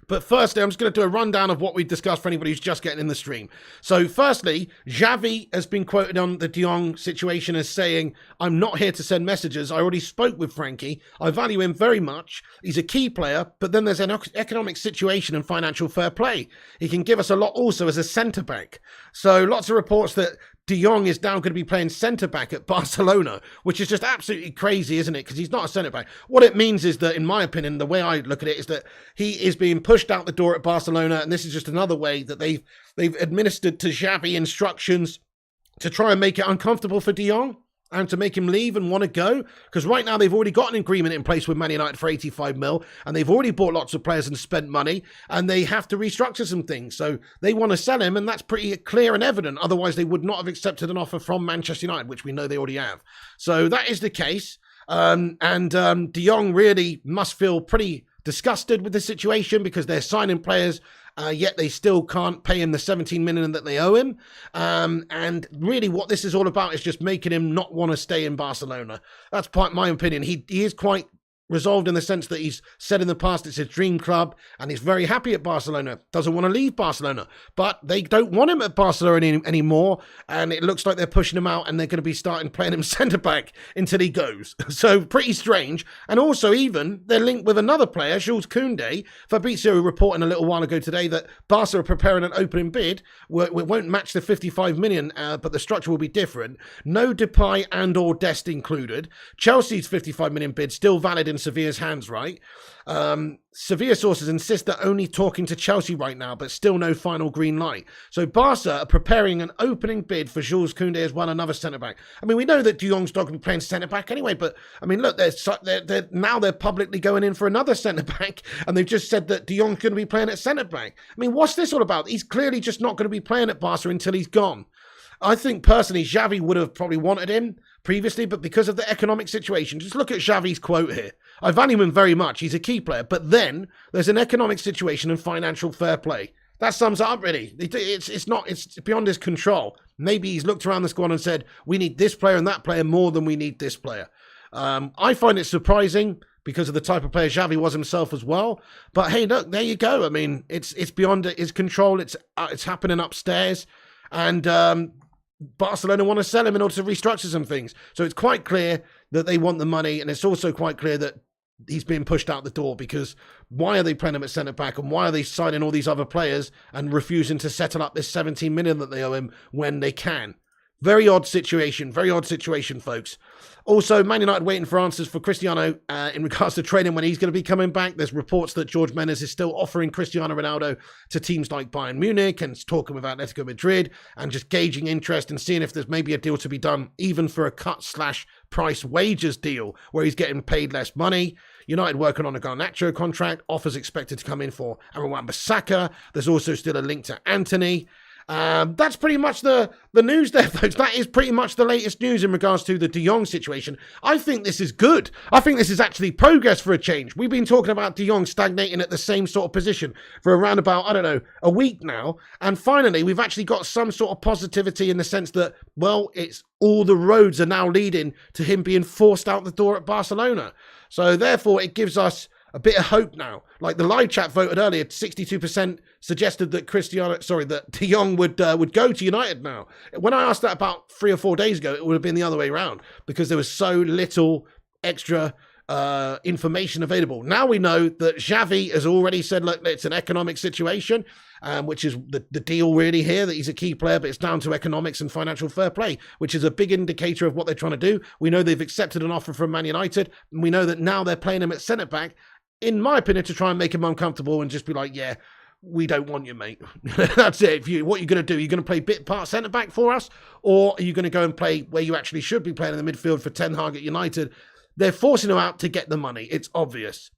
But firstly, I'm just going to do a rundown of what we discussed for anybody who's just getting in the stream. So firstly, Xavi has been quoted on the de Jong situation as saying, "I'm not here to send messages. I already spoke with Frankie. I value him very much. He's a key player, but then there's an economic situation and financial fair play. He can give us a lot also as a centre-back." So lots of reports that de Jong is now going to be playing centre-back at Barcelona, which is just absolutely crazy, isn't it? Because he's not a centre-back. What it means is that, in my opinion, the way I look at it is that he is being pushed out the door at Barcelona, and this is just another way that they've administered to Xavi instructions to try and make it uncomfortable for de Jong and to make him leave and want to go. Because right now they've already got an agreement in place with Man United for 85 mil, and they've already bought lots of players and spent money, and they have to restructure some things. So they want to sell him, and that's pretty clear and evident. Otherwise, they would not have accepted an offer from Manchester United, which we know they already have. So that is the case. De Jong really must feel pretty disgusted with the situation, because they're signing players, yet they still can't pay him the 17 million that they owe him. And really what this is all about is just making him not want to stay in Barcelona. That's my opinion. He is quite resolved in the sense that he's said in the past it's his dream club and he's very happy at Barcelona, doesn't want to leave Barcelona, but they don't want him at Barcelona anymore, and it looks like they're pushing him out and they're going to be starting playing him centre-back until he goes. So pretty strange. And also even they're linked with another player, Jules Koundé. Fabrizio reporting a little while ago today that Barca are preparing an opening bid. It won't match the 55 million, but the structure will be different. No Depay and or Dest included. Chelsea's 55 million bid still valid in Sevilla's hands, right? Sevilla sources insist they're only talking to Chelsea right now, but still no final green light. So Barca are preparing an opening bid for Jules Koundé as well, another centre-back. I mean, we know that De Jong's not going to be playing centre-back anyway, but I mean, look, they're publicly going in for another centre-back, and they've just said that De Jong's going to be playing at centre-back. I mean, what's this all about? He's clearly just not going to be playing at Barca until he's gone. I think personally Xavi would have probably wanted him previously, but because of the economic situation, just look at Xavi's quote here. I value him very much. He's a key player, but then there's an economic situation and financial fair play. That sums it up really. It's beyond his control. Maybe he's looked around the squad and said, we need this player and that player more than we need this player. I find it surprising because of the type of player Xavi was himself as well. But hey, look, there you go. I mean, it's beyond his control. It's happening upstairs. And Barcelona want to sell him in order to restructure some things. So it's quite clear that they want the money, and it's also quite clear that he's being pushed out the door, because why are they playing him at centre-back, and why are they signing all these other players and refusing to settle up this 17 million that they owe him when they can? Very odd situation, folks. Also, Man United waiting for answers for Cristiano in regards to training when he's going to be coming back. There's reports that George Mendes is still offering Cristiano Ronaldo to teams like Bayern Munich and talking with Atletico Madrid and just gauging interest and seeing if there's maybe a deal to be done, even for a cut/price wages deal where he's getting paid less money. United working on a Garnacho contract. Offers expected to come in for Aaron Wan-Bissaka. There's also still a link to Anthony. That's pretty much the news there, folks. That is pretty much the latest news in regards to the De Jong situation. I think this is good. I think this is actually progress for a change. We've been talking about De Jong stagnating at the same sort of position for around about, I don't know, a week now. And finally, we've actually got some sort of positivity in the sense that, well, it's all the roads are now leading to him being forced out the door at Barcelona. So therefore, it gives us a bit of hope now. Like the live chat voted earlier, 62% suggested that that De Jong would go to United now. When I asked that about 3 or 4 days ago, it would have been the other way around because there was so little extra information available. Now we know that Xavi has already said, look, it's an economic situation, which is the deal really here, that he's a key player, but it's down to economics and financial fair play, which is a big indicator of what they're trying to do. We know they've accepted an offer from Man United, and we know that now they're playing him at centre-back, in my opinion, to try and make him uncomfortable and just be like, yeah, we don't want you, mate. That's it. What you're going to do, you're going to play bit part centre-back for us, or are you going to go and play where you actually should be playing in the midfield for Ten Hag at United? They're forcing him out to get the money. It's obvious.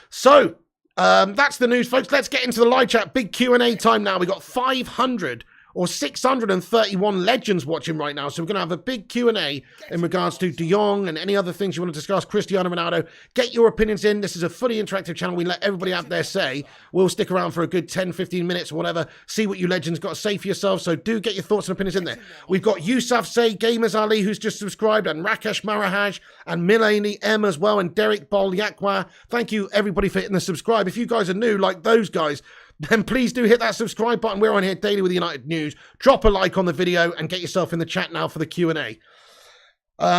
So, that's the news, folks. Let's get into the live chat. Big Q&A time now. We got 500 or 631 legends watching right now. So we're going to have a big Q&A in regards to De Jong and any other things you want to discuss. Cristiano Ronaldo, get your opinions in. This is a fully interactive channel. We let everybody out there say. We'll stick around for a good 10, 15 minutes or whatever. See what you legends got to say for yourselves. So do get your thoughts and opinions in there. We've got Yusuf Say, Gamers Ali, who's just subscribed, and Rakesh Marahaj, and Milani M as well, and Derek Bol Yakwa. Thank you, everybody, for hitting the subscribe. If you guys are new, like those guys, then please do hit that subscribe button. We're on here daily with United News. Drop a like on the video and get yourself in the chat now for the Q&A.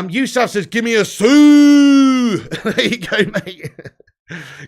Yusuf says, give me a sue. There you go, mate.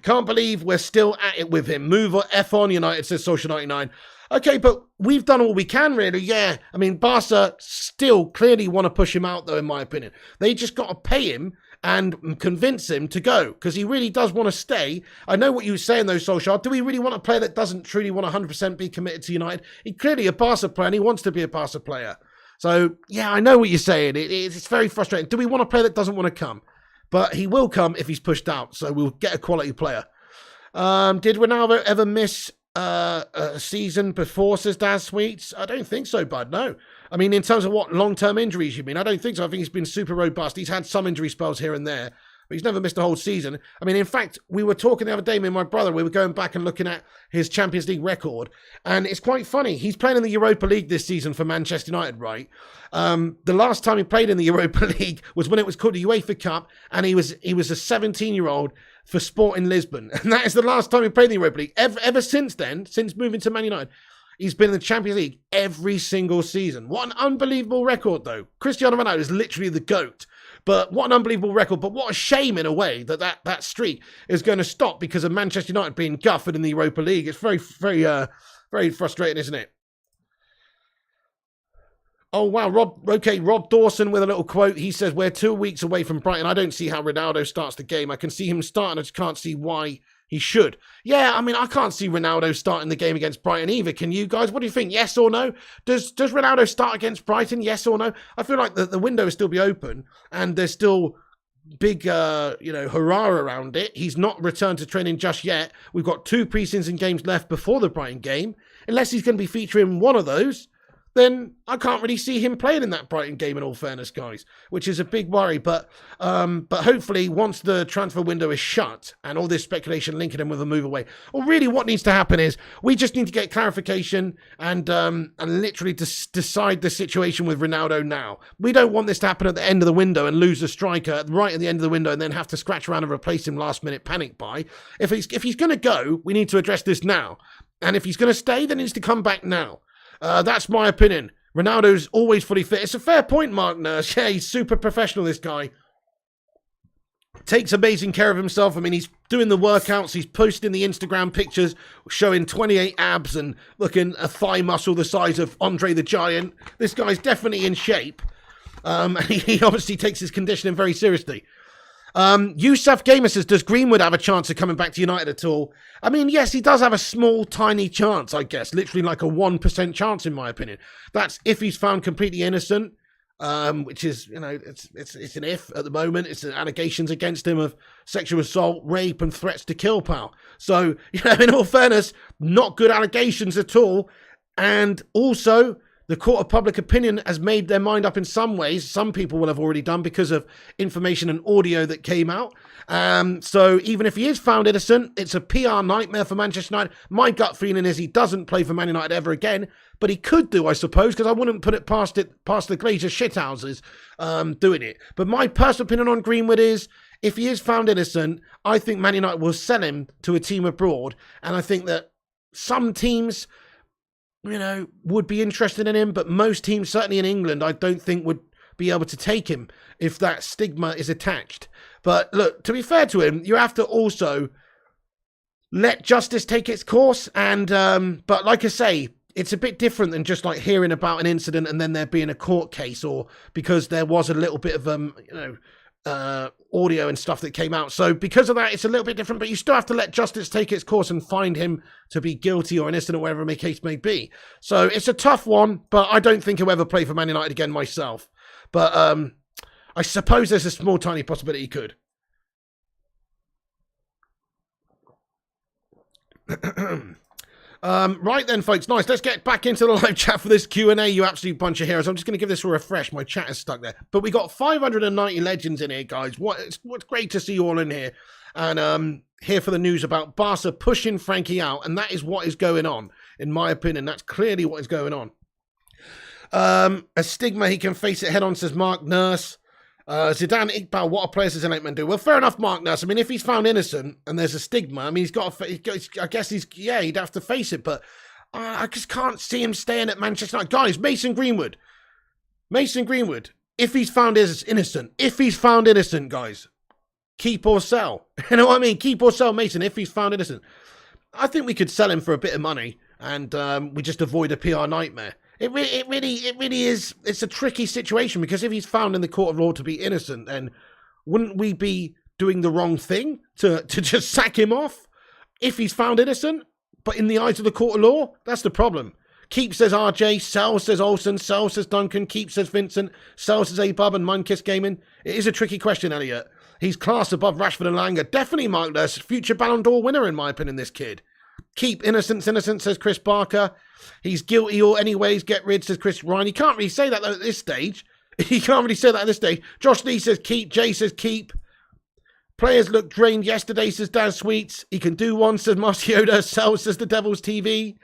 Can't believe we're still at it with him. Move or F on, United, says Social 99. Okay, but we've done all we can, really. Yeah, I mean, Barca still clearly want to push him out, though, in my opinion. They just got to pay him and convince him to go, because he really does want to stay. I know what you were saying, though, Solskjaer. Do we really want a player that doesn't truly want 100% be committed to United? He's clearly a Barca player, and he wants to be a Barca player. So, yeah, I know what you're saying. It's very frustrating. Do we want a player that doesn't want to come? But he will come if he's pushed out, so we'll get a quality player. Did Ronaldo ever miss a season before, says Daz Sweets? I don't think so, bud, no. I mean, in terms of what long-term injuries you mean, I don't think so. I think he's been super robust. He's had some injury spells here and there, but he's never missed a whole season. I mean, in fact, we were talking the other day, me and my brother, we were going back and looking at his Champions League record, and it's quite funny. He's playing in the Europa League this season for Manchester United, right? The last time he played in the Europa League was when it was called the UEFA Cup, and he was a 17-year-old for Sporting Lisbon, and that is the last time he played in the Europa League. Ever since then, since moving to Man United, he's been in the Champions League every single season. What an unbelievable record, though. Cristiano Ronaldo is literally the GOAT. But what an unbelievable record. But what a shame, in a way, that streak is going to stop because of Manchester United being gutted in the Europa League. It's very, very frustrating, isn't it? Oh, wow. Rob Dawson with a little quote. He says, we're 2 weeks away from Brighton. I don't see how Ronaldo starts the game. I can see him starting. I just can't see why he should. Yeah, I mean, I can't see Ronaldo starting the game against Brighton either. Can you guys? What do you think? Yes or no? Does Ronaldo start against Brighton? Yes or no? I feel like the window will still be open and there's still big, hurrah around it. He's not returned to training just yet. We've got 2 pre-season games left before the Brighton game. Unless he's going to be featuring one of those, then I can't really see him playing in that Brighton game, in all fairness, guys, which is a big worry. But hopefully once the transfer window is shut and all this speculation linking him with a move away, well, really what needs to happen is we just need to get clarification and literally decide the situation with Ronaldo now. We don't want this to happen at the end of the window and lose the striker right at the end of the window and then have to scratch around and replace him last minute panic buy. If he's going to go, we need to address this now. And if he's going to stay, then he needs to come back now. That's my opinion. Ronaldo's always fully fit. It's a fair point, Mark Nurse. Yeah, he's super professional, this guy. Takes amazing care of himself. I mean, he's doing the workouts. He's posting the Instagram pictures showing 28 abs and looking a thigh muscle the size of Andre the Giant. This guy's definitely in shape. He obviously takes his conditioning very seriously. Yusuf Gamer says, does Greenwood have a chance of coming back to United at all? I mean, yes, he does have a small, tiny chance, I guess. Literally like a 1% chance, in my opinion. That's if he's found completely innocent, which is, it's an if at the moment. It's allegations against him of sexual assault, rape, and threats to kill, pal. So, in all fairness, not good allegations at all. And also, the court of public opinion has made their mind up in some ways. Some people will have already done because of information and audio that came out. So even if he is found innocent, it's a PR nightmare for Manchester United. My gut feeling is he doesn't play for Man United ever again, but he could do, I suppose, because I wouldn't put it past the Glazer shithouses doing it. But my personal opinion on Greenwood is, if he is found innocent, I think Man United will sell him to a team abroad. And I think that some teams, would be interested in him, but most teams, certainly in England, I don't think would be able to take him if that stigma is attached. But look, to be fair to him, you have to also let justice take its course. And but like I say, it's a bit different than just like hearing about an incident and then there being a court case, or because there was a little bit of audio and stuff that came out. So because of that, it's a little bit different, but you still have to let justice take its course and find him to be guilty or innocent or whatever the case may be. So it's a tough one, but I don't think he'll ever play for Man United again myself. But I suppose there's a small, tiny possibility he could. Right then, folks. Nice. Let's get back into the live chat for this Q&A, you absolute bunch of heroes. I'm just going to give this a refresh. My chat is stuck there. But we got 590 legends in here, guys. What's great to see you all in here. And here for the news about Barca pushing Frankie out. And that is what is going on, in my opinion. That's clearly what is going on. A stigma, he can face it head on, says Mark Nurse. Zidane, Iqbal, what a players does an eight-man do? Well, fair enough, Mark Nurse. I mean, if he's found innocent and there's a stigma, I mean, I guess he'd have to face it, but I just can't see him staying at Manchester United. Guys, Mason Greenwood, if he's found innocent, guys, keep or sell. You know what I mean? Keep or sell Mason if he's found innocent. I think we could sell him for a bit of money and we just avoid a PR nightmare. It really is. It's a tricky situation because if he's found in the court of law to be innocent, then wouldn't we be doing the wrong thing to just sack him off if he's found innocent? But in the eyes of the court of law, that's the problem. Keep says RJ, Sell says Olsen, Sell says Duncan, Keep says Vincent, Sell says A-Bub and Mindkiss Gaming. It is a tricky question, Elliot. He's class above Rashford and Langer. Definitely Mark Nurse, future Ballon d'Or winner in my opinion, this kid. Keep innocent, says Chris Barker. He's guilty or anyways, get rid, says Chris Ryan. You can't really say that though at this stage. You can't really say that at this stage. Josh Lee says keep. Jay says keep. Players look drained yesterday, says Dan Sweets. He can do one, says Marcioda. Sell, says the Devil's TV.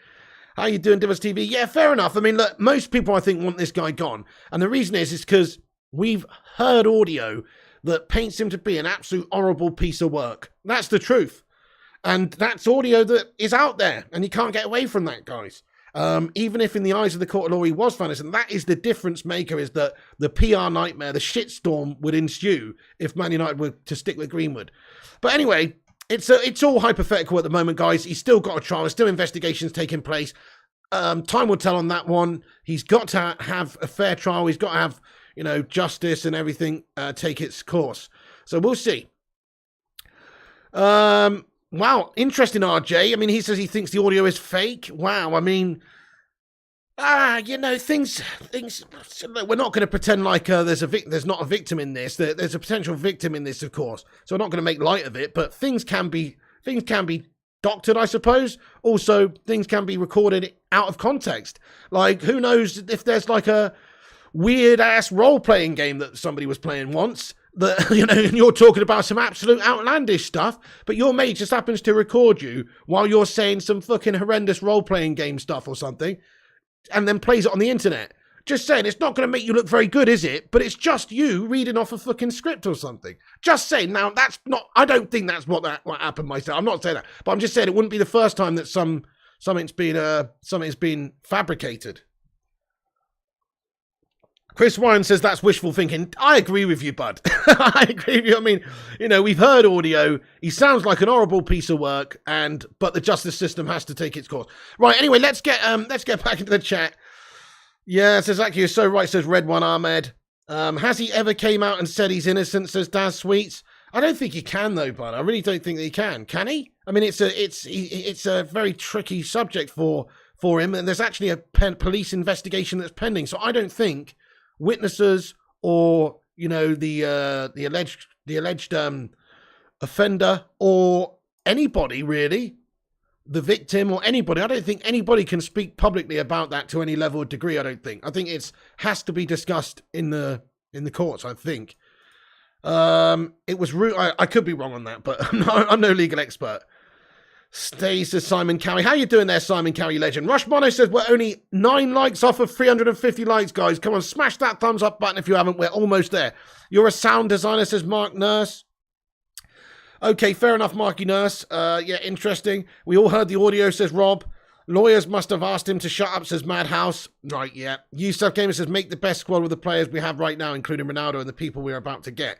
How you doing, Devil's TV? Yeah, fair enough. I mean, look, most people, I think, want this guy gone. And the reason is because we've heard audio that paints him to be an absolute horrible piece of work. That's the truth. And that's audio that is out there. And you can't get away from that, guys. Even if in the eyes of the court of law he was finest, and that is the difference maker, is that the PR nightmare, the shitstorm would ensue if Man United were to stick with Greenwood. But anyway, it's all hypothetical at the moment, guys. He's still got a trial. There's still investigations taking place. Time will tell on that one. He's got to have a fair trial. He's got to have, justice and everything take its course. So we'll see. Wow, interesting, RJ. I mean, he says he thinks the audio is fake. Wow, I mean, things. We're not going to pretend like there's not a victim in this. There's a potential victim in this, of course. So we're not going to make light of it. But things can be doctored, I suppose. Also, things can be recorded out of context. Like, who knows if there's like a weird ass role playing game that somebody was playing once. That, and you're talking about some absolute outlandish stuff, but your mate just happens to record you while you're saying some fucking horrendous role-playing game stuff or something, and then plays it on the internet. Just saying, it's not going to make you look very good, is it? But it's just you reading off a fucking script or something. Just saying. Now, that's not, I don't think that's what happened myself. I'm not saying that, but I'm just saying it wouldn't be the first time that something's been fabricated. Chris Warren says that's wishful thinking. I agree with you, bud. I agree with you. I mean, we've heard audio. He sounds like an horrible piece of work, but the justice system has to take its course. Right. Anyway, let's get back into the chat. Yeah, says exactly. You're so right. Says Red One Ahmed. Has he ever came out and said he's innocent? Says Daz Sweets. I don't think he can though, bud. I really don't think that he can. Can he? I mean, it's a very tricky subject for him, and there's actually a police investigation that's pending. So I don't think witnesses or the alleged offender or anybody really, the victim or anybody, I don't think anybody can speak publicly about that to any level or degree. I think it's has to be discussed in the courts. I think it was I could be wrong on that, but I'm no legal expert. Stay, says Simon Cowie. How you doing there, Simon Cowie legend? Rush Mono says we're only 9 likes off of 350 likes, guys. Come on, smash that thumbs up button if you haven't. We're almost there. You're a sound designer, says Mark Nurse. Okay, fair enough, Marky Nurse. Yeah, interesting. We all heard the audio, says Rob. Lawyers must have asked him to shut up, says Madhouse. Right, yeah. Yusuf Gamer says make the best squad with the players we have right now, including Ronaldo and the people we're about to get.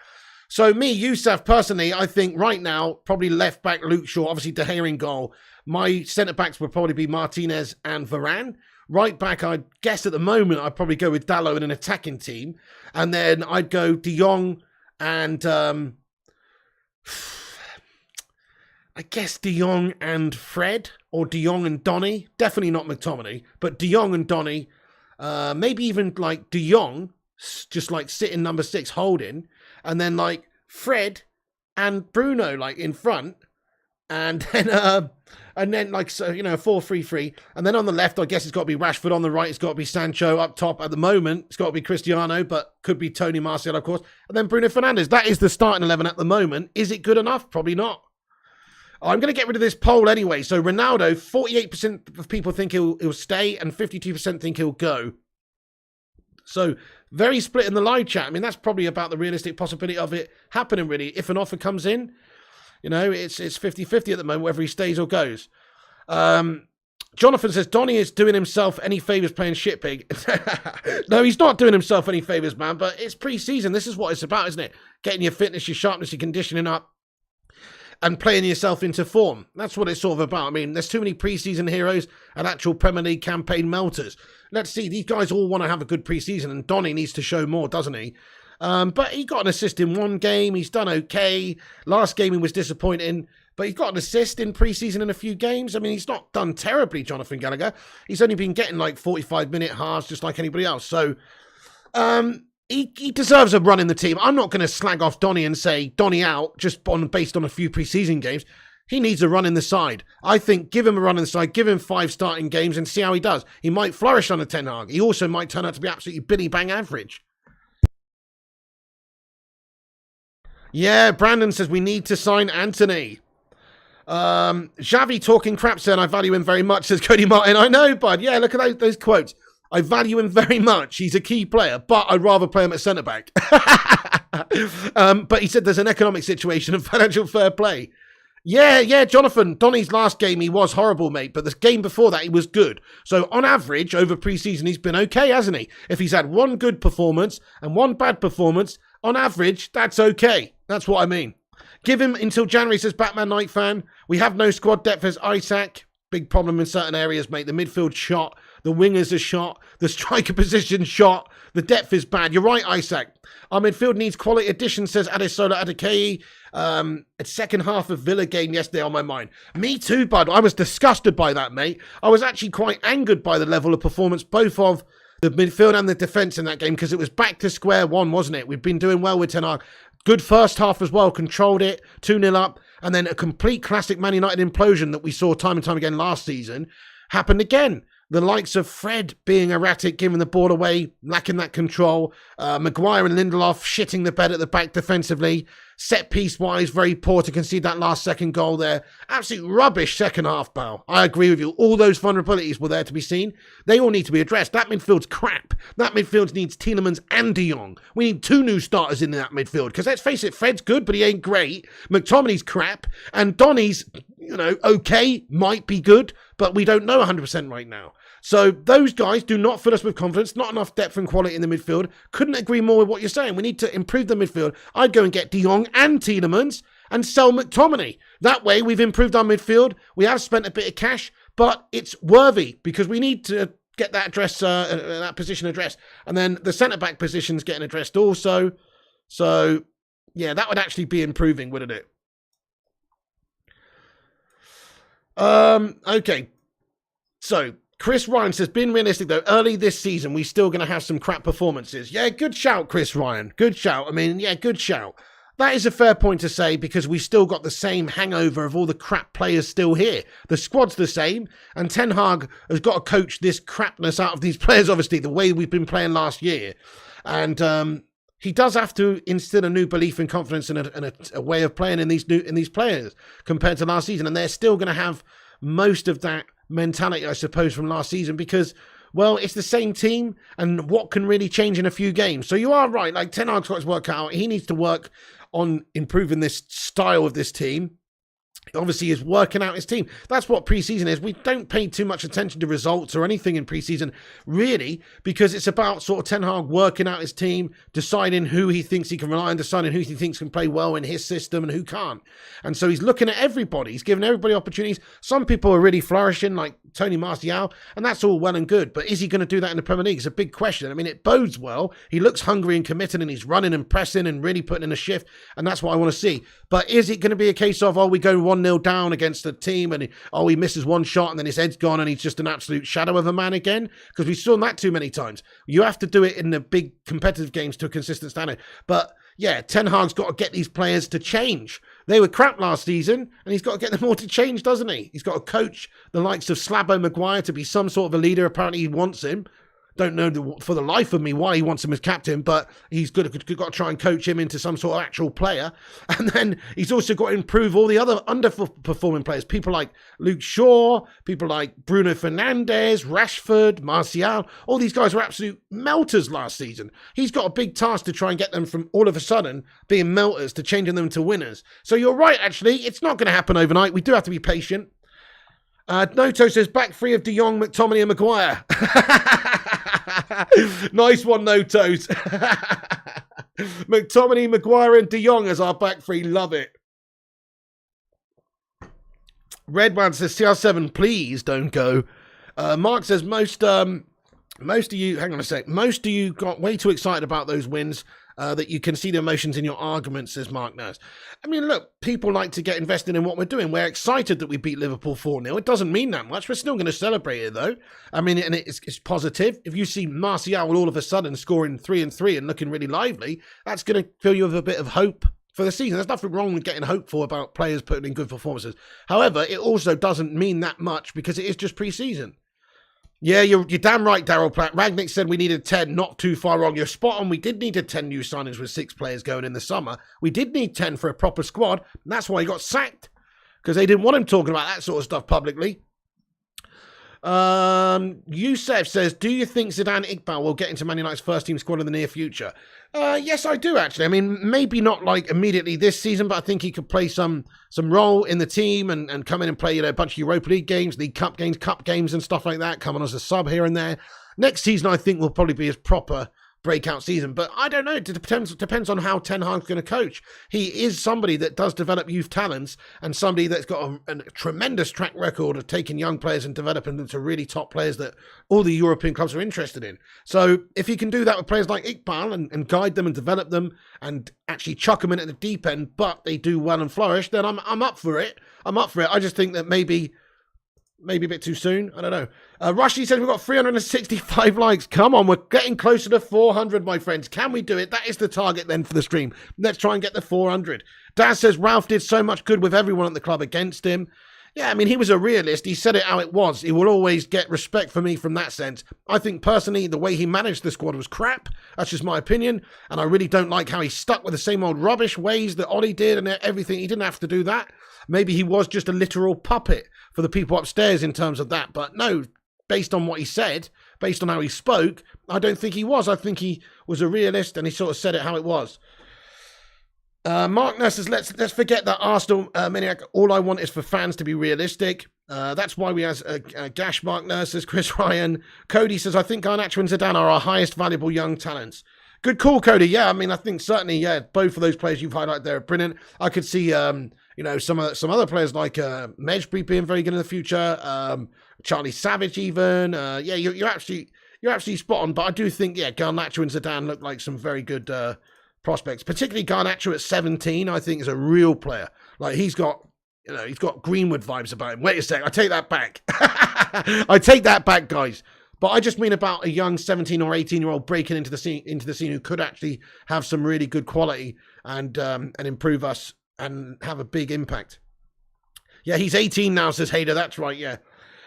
So me, Yusuf, personally, I think right now, probably left back Luke Shaw, obviously De Gea in goal. My centre-backs would probably be Martinez and Varane. Right back, I'd guess at the moment, I'd probably go with Dalot in an attacking team. And then I'd go De Jong and... I guess De Jong and Fred, or De Jong and Donny. Definitely not McTominay, but De Jong and Donny. Maybe even like De Jong, just like sitting number 6 holding. And then like Fred and Bruno like in front, and then like so 4-3-3, and then on the left I guess it's got to be Rashford, on the right it's got to be Sancho, up top at the moment it's got to be Cristiano, but could be Tony Martial of course, and then Bruno Fernandes. That is the starting 11 at the moment. Is it good enough? Probably not. I'm going to get rid of this poll anyway. So Ronaldo, 48% of people think he'll stay, and 52% think he'll go. So very split in the live chat. I mean, that's probably about the realistic possibility of it happening, really. If an offer comes in, it's 50-50 at the moment, whether he stays or goes. Jonathan says, Donny is doing himself any favours playing shitpig. No, he's not doing himself any favours, man, but it's pre-season. This is what it's about, isn't it? Getting your fitness, your sharpness, your conditioning up, and playing yourself into form. That's what it's sort of about. I mean, there's too many pre-season heroes and actual Premier League campaign melters. Let's see, these guys all want to have a good pre-season, and Donny needs to show more, doesn't he? But he got an assist in one game. He's done okay. Last game he was disappointing, but he's got an assist in pre-season in a few games. I mean, he's not done terribly, Jonathan Gallagher. He's only been getting like 45-minute halves just like anybody else. So he deserves a run in the team. I'm not going to slag off Donny and say Donny out just based on a few pre-season games. He needs a run in the side. I think give him a run in the side, give him 5 starting games and see how he does. He might flourish under Ten Hag. He also might turn out to be absolutely Billy Bang average. Yeah, Brandon says we need to sign Anthony. Xavi talking crap saying I value him very much, says Cody Martin. I know, bud. Yeah, look at those quotes. I value him very much. He's a key player, but I'd rather play him at centre-back. But he said there's an economic situation and financial fair play. Yeah, Jonathan. Donny's last game, he was horrible, mate. But the game before that, he was good. So on average, over pre-season, he's been okay, hasn't he? If he's had one good performance and one bad performance, on average, that's okay. That's what I mean. Give him until January, says Batman Night Fan. We have no squad depth as Isaac. Big problem in certain areas, mate. The midfield shot. The wingers are shot. The striker position shot. The depth is bad. You're right, Isaac. Our midfield needs quality addition, says Adesola Adekei. A second half of Villa game yesterday on my mind. Me too, bud. I was disgusted by that, mate. I was actually quite angered by the level of performance, both of the midfield and the defence in that game, because it was back to square one, wasn't it? We've been doing well with Ten Hag. Good first half as well, controlled it, 2-0 up, and then a complete classic Man United implosion that we saw time and time again last season happened again. The likes of Fred being erratic, giving the ball away, lacking that control. Maguire and Lindelof shitting the bed at the back defensively. Set piece wise, very poor to concede that last second goal there. Absolute rubbish second half, pal. I agree with you. All those vulnerabilities were there to be seen. They all need to be addressed. That midfield's crap. That midfield needs Tielemans and De Jong. We need two new starters in that midfield. Because let's face it, Fred's good, but he ain't great. McTominay's crap. And Donny's, okay, might be good, but we don't know 100% right now. So those guys do not fill us with confidence. Not enough depth and quality in the midfield. Couldn't agree more with what you're saying. We need to improve the midfield. I'd go and get De Jong and Tielemans and sell McTominay. That way we've improved our midfield. We have spent a bit of cash, but it's worthy because we need to get that that position addressed. And then the centre-back position's getting addressed also. So, yeah, that would actually be improving, wouldn't it? Okay. So, Chris Ryan says, being realistic though, early this season, we're still going to have some crap performances. Yeah, good shout, Chris Ryan. Good shout. I mean, yeah, good shout. That is a fair point to say because we still got the same hangover of all the crap players still here. The squad's the same, and Ten Hag has got to coach this crapness out of these players, obviously, the way we've been playing last year. And he does have to instill a new belief and confidence and a way of playing in these players compared to last season. And they're still going to have most of that mentality, I suppose, from last season because, well, it's the same team and what can really change in a few games. So you are right, like Ten Hag's got his work out. He needs to work on improving this style of this team. Obviously, is working out his team. That's what preseason is. We don't pay too much attention to results or anything in preseason, really, because it's about sort of Ten Hag working out his team, deciding who he thinks he can rely on, deciding who he thinks can play well in his system and who can't. And so he's looking at everybody. He's giving everybody opportunities. Some people are really flourishing, like Tony Martial, and that's all well and good. But is he going to do that in the Premier League? It's a big question. I mean, it bodes well. He looks hungry and committed, and he's running and pressing and really putting in a shift, and that's what I want to see. But is it going to be a case of, we go 1-0 down against the team and he misses one shot and then his head's gone and he's just an absolute shadow of a man again? Because we've seen that too many times. You have to do it in the big competitive games to a consistent standard. But yeah, Ten Hag's got to get these players to change. They were crap last season and he's got to get them all to change, doesn't he? He's got to coach the likes of Slabo Maguire to be some sort of a leader. Apparently he wants him. Don't know for the life of me why he wants him as captain, but he's got to try and coach him into some sort of actual player. And then he's also got to improve all the other underperforming players. People like Luke Shaw, people like Bruno Fernandes, Rashford, Martial. All these guys were absolute melters last season. He's got a big task to try and get them from all of a sudden being melters to changing them to winners. So you're right, actually. It's not going to happen overnight. We do have to be patient. Noto says, back free of De Jong, McTominay and Maguire. Nice one, Notos. McTominay, Maguire and De Jong as our back three. Love it. Redman says, CR7, please don't go. Mark says, most of you, hang on a sec, most of you got way too excited about those wins that you can see the emotions in your arguments, says Mark Nurse. I mean, look, people like to get invested in what we're doing. We're excited that we beat Liverpool 4-0. It doesn't mean that much. We're still going to celebrate it, though. I mean, and it's positive. If you see Martial all of a sudden scoring 3-3 and looking really lively, that's going to fill you with a bit of hope for the season. There's nothing wrong with getting hopeful about players putting in good performances. However, it also doesn't mean that much because it is just pre-season. Yeah, you're damn right, Daryl Platt. Ragnick said we needed 10, not too far wrong. You're spot on. We did need 10 new signings with 6 players going in the summer. We did need 10 for a proper squad. And that's why he got sacked, because they didn't want him talking about that sort of stuff publicly. Youssef says, do you think Zidane Iqbal will get into Man United's first team squad in the near future? Yes, I do, actually. I mean, maybe not like immediately this season, but I think he could play some role in the team and come in and play, a bunch of Europa League games, League Cup games and stuff like that, come on as a sub here and there. Next season, I think, will probably be his proper breakout season, but I don't know. It depends on how Ten Hag's going to coach. He is somebody that does develop youth talents and somebody that's got a tremendous track record of taking young players and developing them to really top players that all the European clubs are interested in. So if he can do that with players like Iqbal and guide them and develop them and actually chuck them in at the deep end, but they do well and flourish, then I'm up for it. I just think that maybe a bit too soon. I don't know. Rushdie says we've got 365 likes. Come on, we're getting closer to 400, my friends. Can we do it? That is the target then for the stream. Let's try and get the 400. Daz says Ralph did so much good with everyone at the club against him. Yeah, I mean, he was a realist. He said it how it was. He will always get respect for me from that sense. I think, personally, the way he managed the squad was crap. That's just my opinion. And I really don't like how he stuck with the same old rubbish ways that Ollie did and everything. He didn't have to do that. Maybe he was just a literal puppet for the people upstairs in terms of that. But no, based on what he said, based on how he spoke, I don't think he was. I think he was a realist and he sort of said it how it was. Mark Nurse says, let's forget that Arsenal maniac. All I want is for fans to be realistic. That's why we have Gash. Mark Nurse says, Chris Ryan. Cody says, I think Garnacho and Zidane are our highest valuable young talents. Good call, Cody. Yeah, I mean, I think certainly, yeah, both of those players you've highlighted there are brilliant. I could see, some other players like Mejbri being very good in the future. Charlie Savage even. Yeah, you're absolutely spot on. But I do think, yeah, Garnacho and Zidane look like some very good prospects. Particularly Garnacho at 17, I think is a real player. Like he's got Greenwood vibes about him. Wait a sec, I take that back. I take that back, guys. But I just mean about a young 17 or 18-year-old breaking into the scene who could actually have some really good quality and improve us and have a big impact. Yeah, he's 18 now, says Hader. That's right, yeah.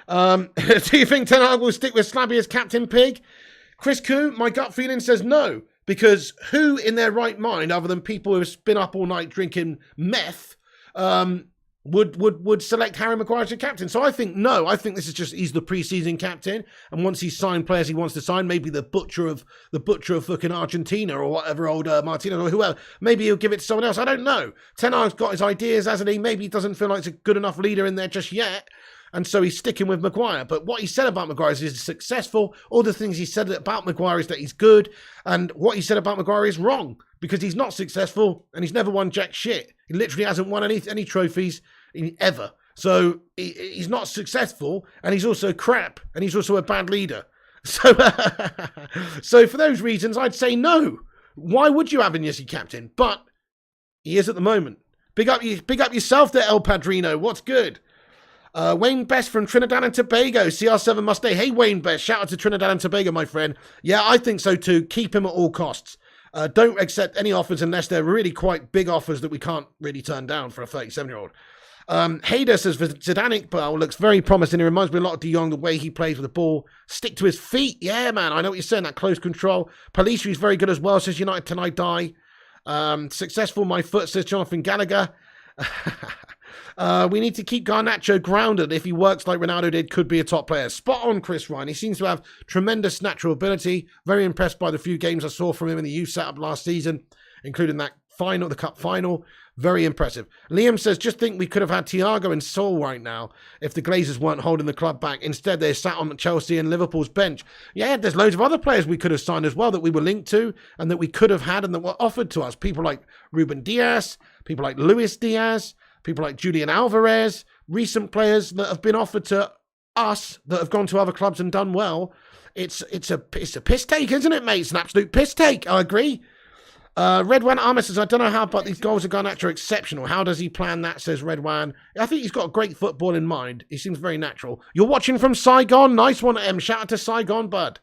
Do you think Ten Hag will stick with Slabby as Captain Pig? Chris Koo, my gut feeling says no, because who in their right mind, other than people who have been up all night drinking meth, would select Harry Maguire as captain? So I think no. I think this is just he's the pre-season captain, and once he's signed players he wants to sign, maybe the butcher of fucking Argentina or whatever, old Martinez or whoever, maybe he'll give it to someone else. I don't know. Ten Hag's got his ideas, hasn't he? Maybe he doesn't feel like he's a good enough leader in there just yet, and so he's sticking with Maguire. But what he said about Maguire is he's successful. All the things he said about Maguire is that he's good, and what he said about Maguire is wrong, because he's not successful and he's never won jack shit. He literally hasn't won any trophies ever. So he's not successful, and he's also crap, and he's also a bad leader. So so for those reasons, I'd say no. Why would you have Iñaki captain? But he is at the moment. Big up yourself there, El Padrino. What's good? Wayne Best from Trinidad and Tobago. CR7 must stay. Hey, Wayne Best. Shout out to Trinidad and Tobago, my friend. Yeah, I think so too. Keep him at all costs. Don't accept any offers unless they're really quite big offers that we can't really turn down for a 37-year-old. Hader says, Zidane Iqbal looks very promising. He reminds me a lot of De Jong, the way he plays with the ball. Stick to his feet. Yeah, man, I know what you're saying, that close control. Palisri is very good as well, says United till I die. Successful, my foot, says Jonathan Gallagher. We need to keep Garnacho grounded. If he works like Ronaldo did, could be a top player. Spot on, Chris Ryan. He seems to have tremendous natural ability. Very impressed by the few games I saw from him in the youth setup last season, including that final, the cup final. Very impressive. Liam says, just think we could have had Thiago and Saul right now if the Glazers weren't holding the club back. Instead, they sat on Chelsea and Liverpool's bench. Yeah, there's loads of other players we could have signed as well that we were linked to and that we could have had and that were offered to us. People like Ruben Diaz, people like Luis Diaz, people like Julian Alvarez, recent players that have been offered to us that have gone to other clubs and done well. It's a piss take, isn't it, mate? It's an absolute piss take. I agree. Redwan Ahmed says, I don't know how, but these goals of Garnacho are exceptional. How does he plan that, says Redwan. I think he's got great football in mind. He seems very natural. You're watching from Saigon. Nice one, M. Shout out to Saigon, bud.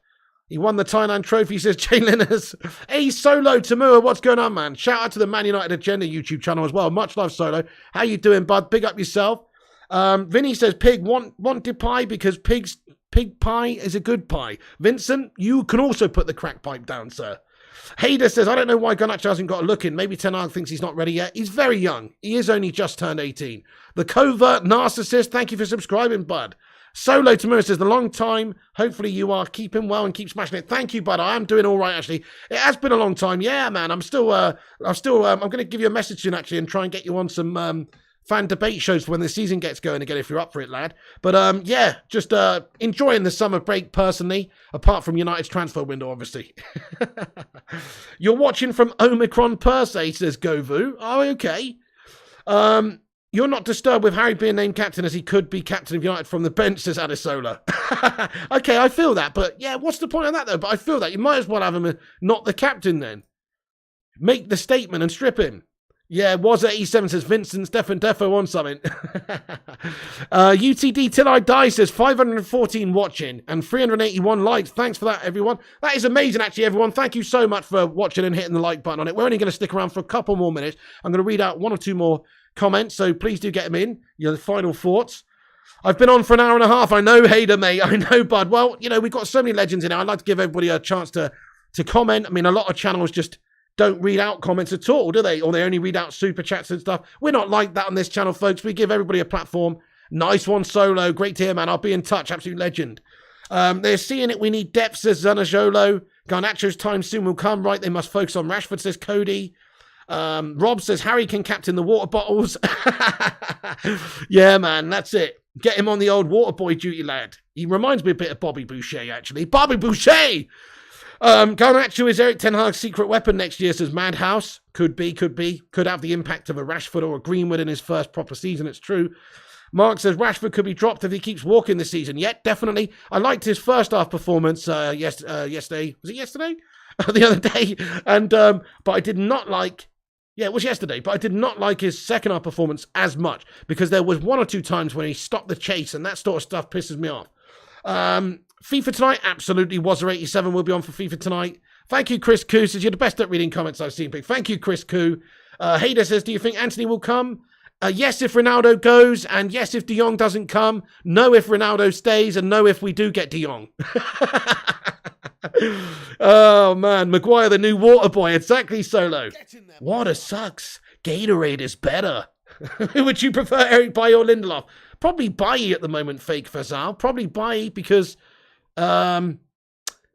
He won the Thailand trophy, says Jay Linners. Hey, Solo Tamua, what's going on, man? Shout out to the Man United Agenda YouTube channel as well. Much love, Solo. How you doing, bud? Big up yourself. Vinny says, Pig, want Depay because Pig's pig pie is a good pie. Vincent, you can also put the crack pipe down, sir. Hader says, I don't know why Garnacho hasn't got a look in. Maybe Ten Hag thinks he's not ready yet. He's very young. He is only just turned 18. The covert narcissist, thank you for subscribing, bud. Solo Tamura says, the long time. Hopefully you are keeping well and keep smashing it. Thank you, bud. I am doing all right, actually. It has been a long time. Yeah, man. I'm going to give you a message soon, actually, and try and get you on some fan debate shows for when the season gets going again, if you're up for it, lad. But yeah, just enjoying the summer break personally, apart from United's transfer window, obviously. You're watching from Omicron per se, says Govu. Oh, okay. You're not disturbed with Harry being named captain, as he could be captain of United from the bench, says Adesola. Okay, I feel that, but yeah, what's the point of that though? But I feel that you might as well have him not the captain then. Make the statement and strip him. Yeah, was 87 says Vincent, Stefan Defo on something. UTD Till I Die says 514 watching and 381 likes. Thanks for that, everyone. That is amazing, actually, everyone. Thank you so much for watching and hitting the like button on it. We're only going to stick around for a couple more minutes. I'm going to read out one or two more comments, so please do get them in. Your final thoughts. I've been on for an hour and a half. I know, Hader, mate. I know, bud. Well, you know, we've got so many legends in here. I'd like to give everybody a chance to comment. I mean, a lot of channels just don't read out comments at all, do they? Or they only read out super chats and stuff. We're not like that on this channel, folks. We give everybody a platform. Nice one, Solo. Great to hear, man. I'll be in touch. Absolute legend. They're seeing it. We need depth, says Zanajolo. Garnacho's time soon will come. Right, they must focus on Rashford, says Cody. Rob says Harry can captain the water bottles. Yeah, man, that's it. Get him on the old water boy duty, lad. He reminds me a bit of Bobby Boucher, actually. Bobby Boucher! Garnacho is Eric Ten Hag's secret weapon next year, says Madhouse. Could be. Could have the impact of a Rashford or a Greenwood in his first proper season, it's true. Mark says Rashford could be dropped if he keeps walking this season. Yet, definitely. I liked his first half performance yesterday. Was it yesterday? The other day. And but I did not like... Yeah, it was yesterday, but I did not like his second half performance as much because there was one or two times when he stopped the chase, and that sort of stuff pisses me off. FIFA tonight, absolutely. Was87 will be on for FIFA tonight. Thank you, Chris Koo. Says you're the best at reading comments I've seen. Big thank you, Chris Koo. Hader says, do you think Anthony will come? Yes, if Ronaldo goes, and yes, if De Jong doesn't come. No, if Ronaldo stays, and no, if we do get De Jong. Oh, man. Maguire, the new water boy. Exactly, Solo. Water sucks. Gatorade is better. Who would you prefer, Eric Bailly or Lindelof? Probably Bailly at the moment, fake Fazal. Probably Bailly because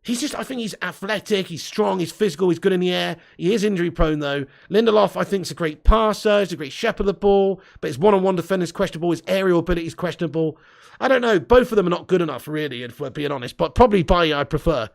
he's just, I think he's athletic, he's strong, he's physical, he's good in the air. He is injury prone, though. Lindelof, I think, is a great passer. He's a great shepherd of the ball, but his one-on-one defense is questionable. His aerial ability is questionable. I don't know. Both of them are not good enough, really, if we're being honest, but probably Bailly I prefer.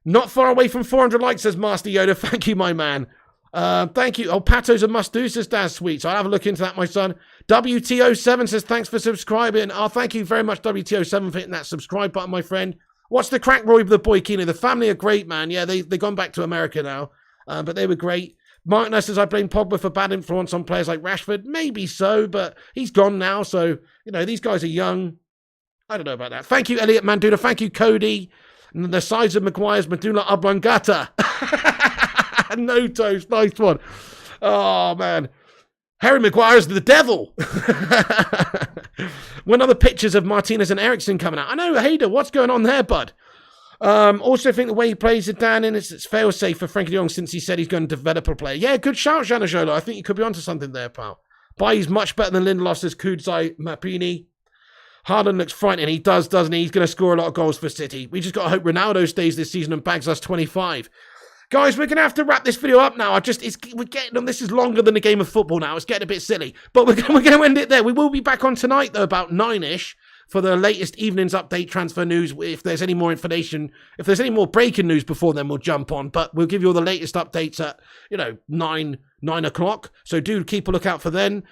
Not far away from 400 likes, says Master Yoda. Thank you, my man. Thank you. Oh, Pato's a must-do, says Daz Sweet. So I'll have a look into that, my son. WTO7 says, thanks for subscribing. Oh, thank you very much, WTO7, for hitting that subscribe button, my friend. What's the crack, Roy, with the boy Keenan? The family are great, man. Yeah, they've gone back to America now, but they were great. Mark Ness says, I blame Pogba for bad influence on players like Rashford. Maybe so, but he's gone now, so, you know, these guys are young. I don't know about that. Thank you, Elliot Manduna. Thank you, Cody. And the size of Maguire's medulla oblongata. No toast. Nice one. Oh, man. Harry Maguire's the devil. When are the pictures of Martinez and Eriksson coming out? I know, Hader, what's going on there, bud? Also think the way he plays Zidane in it's fail-safe for Frankie de Jong since he said he's going to develop a player. Yeah, good shout, Janajola. I think you could be onto something there, pal. Bailly's much better than Lindelof, says Kudzai Mapini. Haaland looks frightening. He does, doesn't he? He's going to score a lot of goals for City. We just got to hope Ronaldo stays this season and bags us 25. Guys, we're going to have to wrap this video up now. We're getting on. This is longer than a game of football now. It's getting a bit silly. But we're going to end it there. We will be back on tonight, though, about 9-ish for the latest evening's update transfer news. If there's any more information, if there's any more breaking news before then, we'll jump on. But we'll give you all the latest updates at, 9 o'clock. So do keep a lookout for then.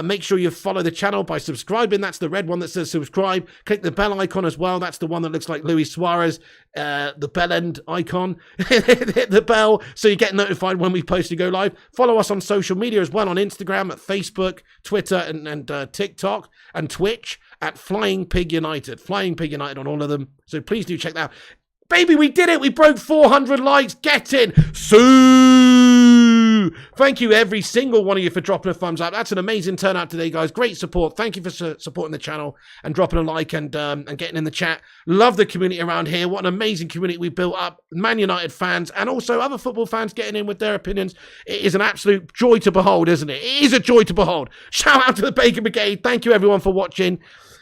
Make sure you follow the channel by subscribing. That's the red one that says subscribe. Click the bell icon as well. That's the one that looks like Luis Suarez, the bell end icon. Hit the bell so you get notified when we post to go live. Follow us on social media as well, on Instagram, at Facebook, Twitter, and TikTok, and Twitch at Flying Pig United. Flying Pig United on all of them. So please do check that out. Baby, we did it. We broke 400 likes. Get in. Soon. Sue! Thank you, every single one of you, for dropping a thumbs up. That's an amazing turnout today, guys. Great support. Thank you for supporting the channel and dropping a like and getting in the chat. Love the community around here. What an amazing community we built up. Man United fans and also other football fans getting in with their opinions. It is an absolute joy to behold, isn't it? It is a joy to behold. Shout out to the Bacon Brigade. Thank you, everyone, for watching.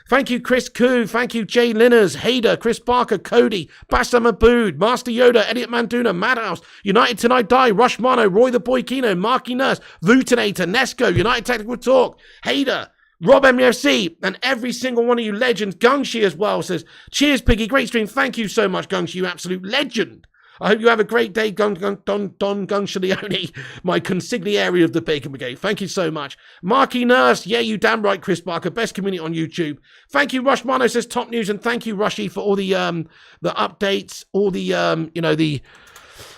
Thank you, Chris Koo. Thank you, Jay Linners, Hader, Chris Barker, Cody, Bassam Abood, Master Yoda, Elliot Manduna, Madhouse, United Tonight Die, Rush Mono, Roy the Boy Kino, Marky Nurse, Vutinator, Nesco, United Technical Talk, Hader, Rob MFC, and every single one of you legends. Gungshi as well says, cheers, Piggy. Great stream. Thank you so much, Gungshi, you absolute legend. I hope you have a great day, Don Gunshaleone, my consigliere of the Bacon Brigade. Thank you so much. Marky Nurse, yeah, you damn right, Chris Barker, best community on YouTube. Thank you, Rush Mano says top news, and thank you, Rushy, for all the updates, all the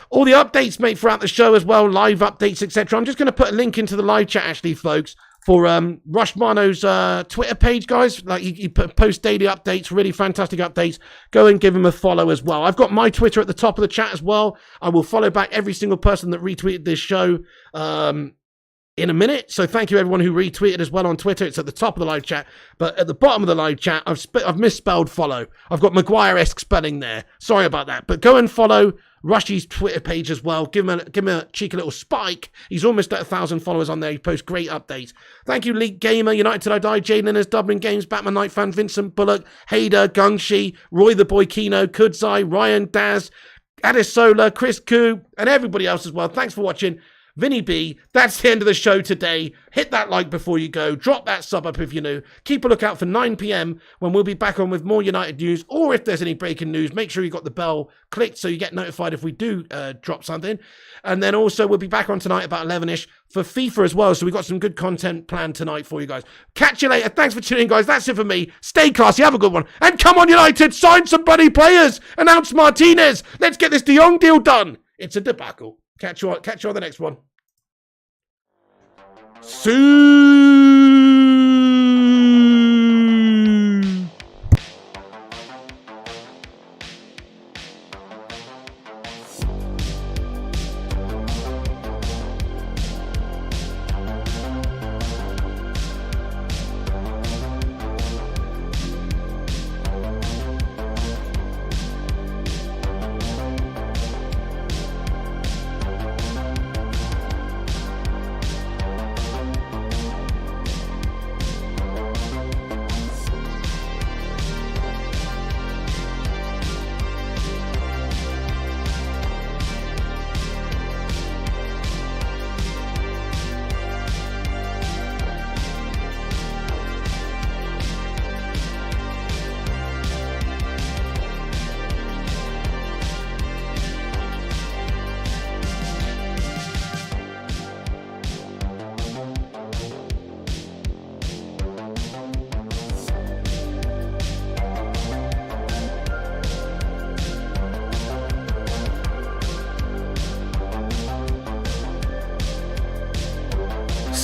all the updates, mate, throughout the show as well, live updates, etc. I'm just going to put a link into the live chat, actually, folks, for Rush Mano's Twitter page, guys. Like, he posts daily updates, really fantastic updates. Go and give him a follow as well. I've got my Twitter at the top of the chat as well. I will follow back every single person that retweeted this show in a minute. So thank you, everyone who retweeted as well on Twitter. It's at the top of the live chat. But at the bottom of the live chat, I've misspelled follow. I've got Maguire-esque spelling there. Sorry about that. But go and follow Rushy's Twitter page as well. Give him a cheeky little spike. He's almost at 1,000 followers on there. He posts great updates. Thank you, League Gamer, United Till I Die, Jay Linners, Dublin Games, Batman Night Fan, Vincent Bullock, Hader, Gungshi, Roy the Boy Kino, Kudzai, Ryan Daz, Adisola, Chris Koo, and everybody else as well. Thanks for watching. Vinny B, that's the end of the show today. Hit that like before you go. Drop that sub up if you're new. Keep a lookout for 9 p.m. when we'll be back on with more United news, or if there's any breaking news, make sure you got the bell clicked so you get notified if we do drop something. And then also we'll be back on tonight about 11ish for FIFA as well. So we've got some good content planned tonight for you guys. Catch you later. Thanks for tuning in, guys. That's it for me. Stay classy. Have a good one. And come on, United. Sign some bloody players. Announce Martinez. Let's get this De Jong deal done. It's a debacle. Catch you on the next one. See.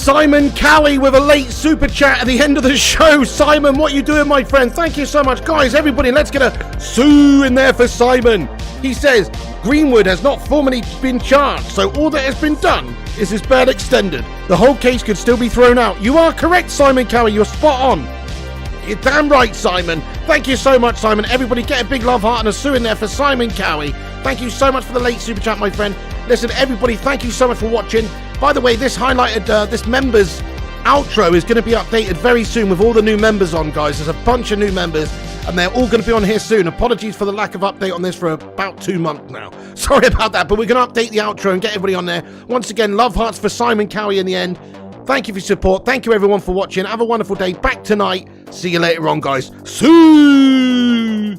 Simon Cowie with a late super chat at the end of the show. Simon, what you doing, my friend? Thank you so much. Guys, everybody, let's get a sue in there for Simon. He says, Greenwood has not formally been charged, so all that has been done is his bail extended. The whole case could still be thrown out. You are correct, Simon Cowie. You're spot on. You're damn right, Simon. Thank you so much, Simon. Everybody get a big love heart and a sue in there for Simon Cowie. Thank you so much for the late super chat, my friend. Listen, everybody, thank you so much for watching. By the way, this members outro is going to be updated very soon with all the new members on, guys. There's a bunch of new members, and they're all going to be on here soon. Apologies for the lack of update on this for about 2 months now. Sorry about that, but we're going to update the outro and get everybody on there. Once again, love hearts for Simon Cowie in the end. Thank you for your support. Thank you, everyone, for watching. Have a wonderful day. Back tonight. See you later on, guys. See.